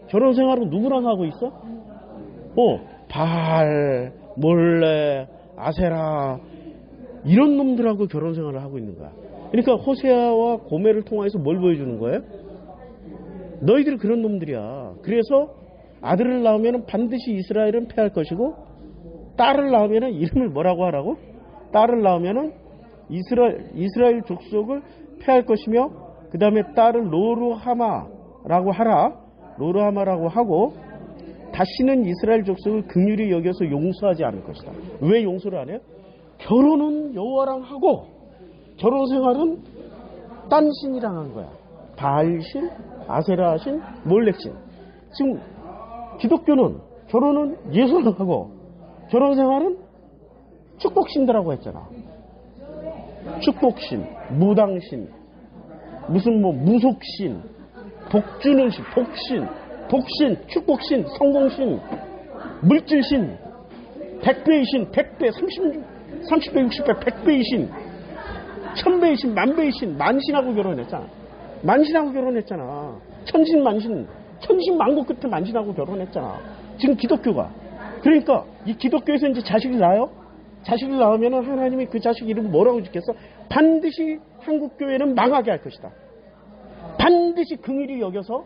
결혼 생활은 누구랑 하고 있어? 바알, 몰레, 아세라 이런 놈들하고 결혼 생활을 하고 있는 거야. 그러니까 호세아와 고멜을 통해서 뭘 보여주는 거예요? 너희들이 그런 놈들이야. 그래서 아들을 낳으면 반드시 이스라엘은 패할 것이고 딸을 낳으면 이름을 뭐라고 하라고? 딸을 낳으면 이스라엘 족속을 패할 것이며 그 다음에 딸을 로루하마라고 하라. 로루하마라고 하고 다시는 이스라엘 족속을 긍휼히 여겨서 용서하지 않을 것이다. 왜 용서를 안 해요? 결혼은 여호와랑 하고 결혼 생활은 딴 신이랑 한 거야. 바알신, 아세라신, 몰렉신. 지금 기독교는 결혼은 예수랑 하고 결혼 생활은 축복신들하고 했잖아. 축복신, 무당신, 무슨 무속신, 복주는 신, 복신, 축복신, 성공신, 물질신, 100배의 신, 100배, 30배, 60배, 100배의 신, 1000배의 신, 만배의 신, 만신하고 결혼했잖아. 천신만고 끝에 만신하고 결혼했잖아. 지금 기독교가. 그러니까 이 기독교에서 이제 자식을 낳아요. 자식을 낳으면 하나님이 그 자식 이름 뭐라고 짓겠어? 반드시 한국교회는 망하게 할 것이다. 반드시 긍휼히 여겨서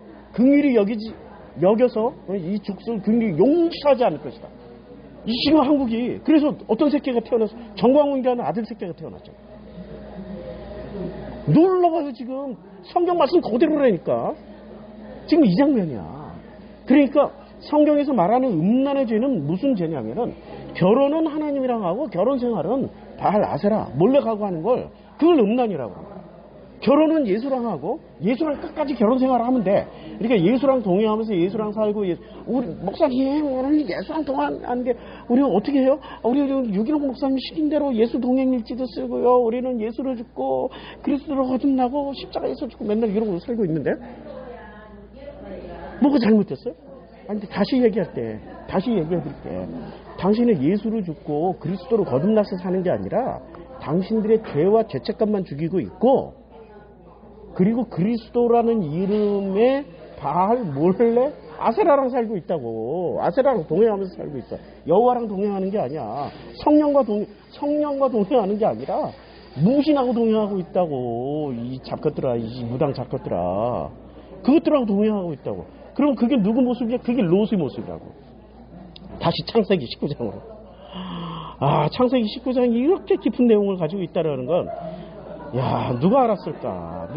이 족속을 긍휼히 용서하지 않을 것이다. 이 지금 한국이 그래서 어떤 새끼가 태어나서 정광훈이라는 아들 새끼가 태어났죠. 놀라워요. 지금 성경 말씀 그대로라니까. 지금 이 장면이야. 그러니까 성경에서 말하는 음란의 죄는 무슨 죄냐면은 결혼은 하나님이랑 하고 결혼 생활은 바알, 아세라, 몰렉하고 하는 걸 그걸 음란이라고 합니다. 결혼은 예수랑 하고 예수랑 끝까지 결혼 생활을 하면 돼. 그러니까 예수랑 동행하면서 예수랑 살고 우리 목사님 오늘 예수랑 동행하는데 우리는 어떻게 해요? 우리 유기농 목사님 시킨 대로 예수 동행일지도 쓰고요. 우리는 예수를 죽고 그리스도를 거듭나고 십자가에서 죽고 맨날 이러고 살고 있는데 뭐가 잘못됐어요? 아니 근데 다시 얘기해드릴게. 당신은 예수를 죽고 그리스도를 거듭나서 사는 게 아니라 당신들의 죄와 죄책감만 죽이고 있고 그리고 그리스도라는 이름의 바알, 몰레, 아세라랑 살고 있다고. 아세라랑 동행하면서 살고 있어. 여호와랑 동행하는 게 아니야. 성령과 동행하는 게 아니라 무신하고 동행하고 있다고. 이 잡것들아, 이 무당 잡것들아. 그것들하고 동행하고 있다고. 그럼 그게 누구 모습이야? 그게 롯의 모습이라고. 다시 창세기 19장으로. 창세기 19장이 이렇게 깊은 내용을 가지고 있다라는 건 야, 누가 알았을까?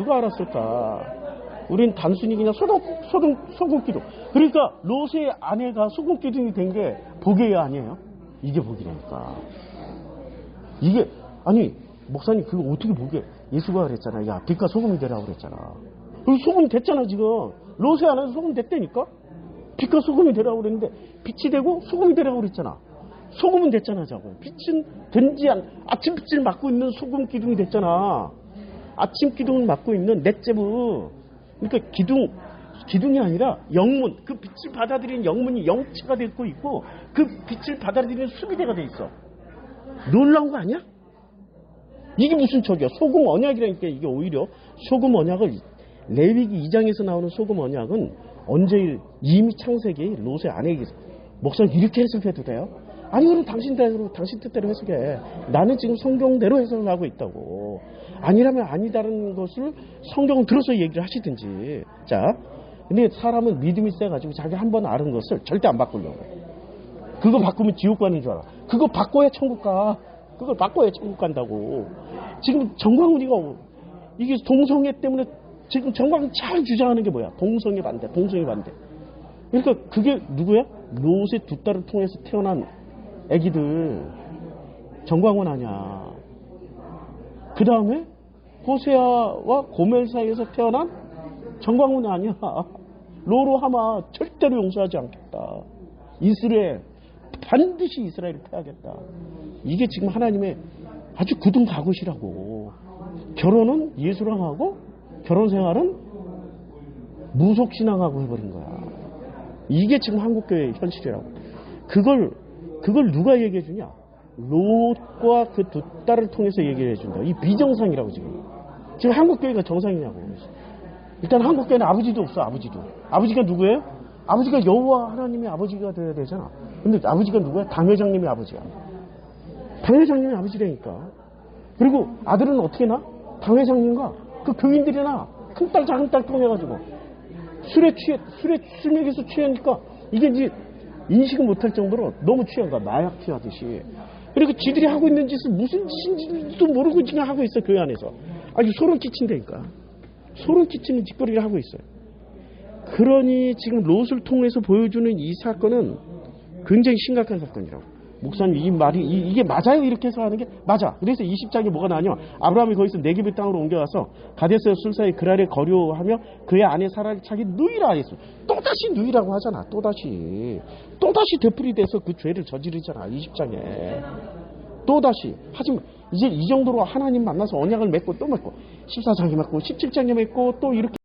우린 단순히 그냥 소금 기둥. 그러니까 롯의 아내가 소금 기둥이 된 게 복이 아니에요? 이게 복이라니까. 이게 아니 목사님 그거 어떻게 복이야? 예수가 그랬잖아. 야, 빛과 소금이 되라고 그랬잖아. 그리고 소금이 됐잖아 지금. 롯의 아내도 소금 됐다니까. 빛과 소금이 되라고 그랬는데 빛이 되고 소금이 되라고 그랬잖아. 소금은 됐잖아, 자고. 빛은 된지 아침 빛을 맡고 있는 소금 기둥이 됐잖아. 아침 기둥을 맡고 있는 넷제부. 그러니까 기둥이 아니라 영문. 그 빛을 받아들이는 영문이 영체가 되고 있고 그 빛을 받아들이는 수비대가 돼 있어. 놀라운 거 아니야? 이게 무슨 척이야? 소금 언약이라니까. 이게 오히려 소금 언약을 레위기 2장에서 나오는 소금 언약은 언제 이미 창세기 롯의 아내에게서 목사님 이렇게 해석해도 돼요? 아니 그럼 당신 뜻대로 해석해. 나는 지금 성경대로 해석을 하고 있다고. 아니라면 아니다라는 것을 성경을 들어서 얘기를 하시든지. 자, 근데 사람은 믿음이 세가지고 자기 한 번 아는 것을 절대 안 바꾸려고 해. 그거 바꾸면 지옥 가는 줄 알아. 그거 바꿔야 천국 가. 그걸 바꿔야 천국 간다고. 지금 정광훈이가 이게 동성애 때문에 지금 정광훈이 잘 주장하는 게 뭐야? 동성애 반대. 그러니까 그게 누구야? 롯의 두 딸을 통해서 태어난 애기들. 정광훈 아니야. 그 다음에 호세아와 고멜 사이에서 태어난 정광훈 아니야. 로로하마 절대로 용서하지 않겠다. 이스라엘 반드시 이스라엘을 패하겠다. 이게 지금 하나님의 아주 굳은 각오시라고. 결혼은 예수랑 하고 결혼 생활은 무속신앙하고 해버린 거야. 이게 지금 한국교회의 현실이라고. 그걸 누가 얘기해 주냐? 롯과 그 두 딸을 통해서 얘기해 준다. 이 비정상이라고 지금. 지금 한국교회가 정상이냐고. 일단 한국교회는 아버지도 없어. 아버지가 누구예요? 아버지가 여호와 하나님의 아버지가 돼야 되잖아. 근데 아버지가 누구야? 당회장님의 아버지야. 당회장님의 아버지라니까. 그리고 아들은 어떻게 나? 당회장님과 그 교인들이 나. 큰딸 작은딸 통해가지고 술 먹여서 취하니까 이게 이제 인식을 못할 정도로 너무 취한 거야. 마약 취하듯이. 그리고 지들이 하고 있는 짓은 무슨 짓인지도 모르고 지금 하고 있어. 교회 안에서. 아주 소름 끼친다니까. 소름 끼치는 짓거리를 하고 있어요. 그러니 지금 롯을 통해서 보여주는 이 사건은 굉장히 심각한 사건이라고. 목사님 이 말이 이게 맞아요? 이렇게 해서 하는 게 맞아. 그래서 20장에 뭐가 나냐면 아브라함이 거기서 네겝의 땅으로 옮겨와서 가데스 술사의 그랄에 거류하며 그의 아내 사라를 자기 누이라 했어. 또다시 누이라고 하잖아. 또다시 되풀이돼서 그 죄를 저지르잖아. 20장에 또다시. 하지만 이제 이 정도로 하나님 만나서 언약을 맺고 또 맺고 14장에 맺고 17장에 맺고 또 이렇게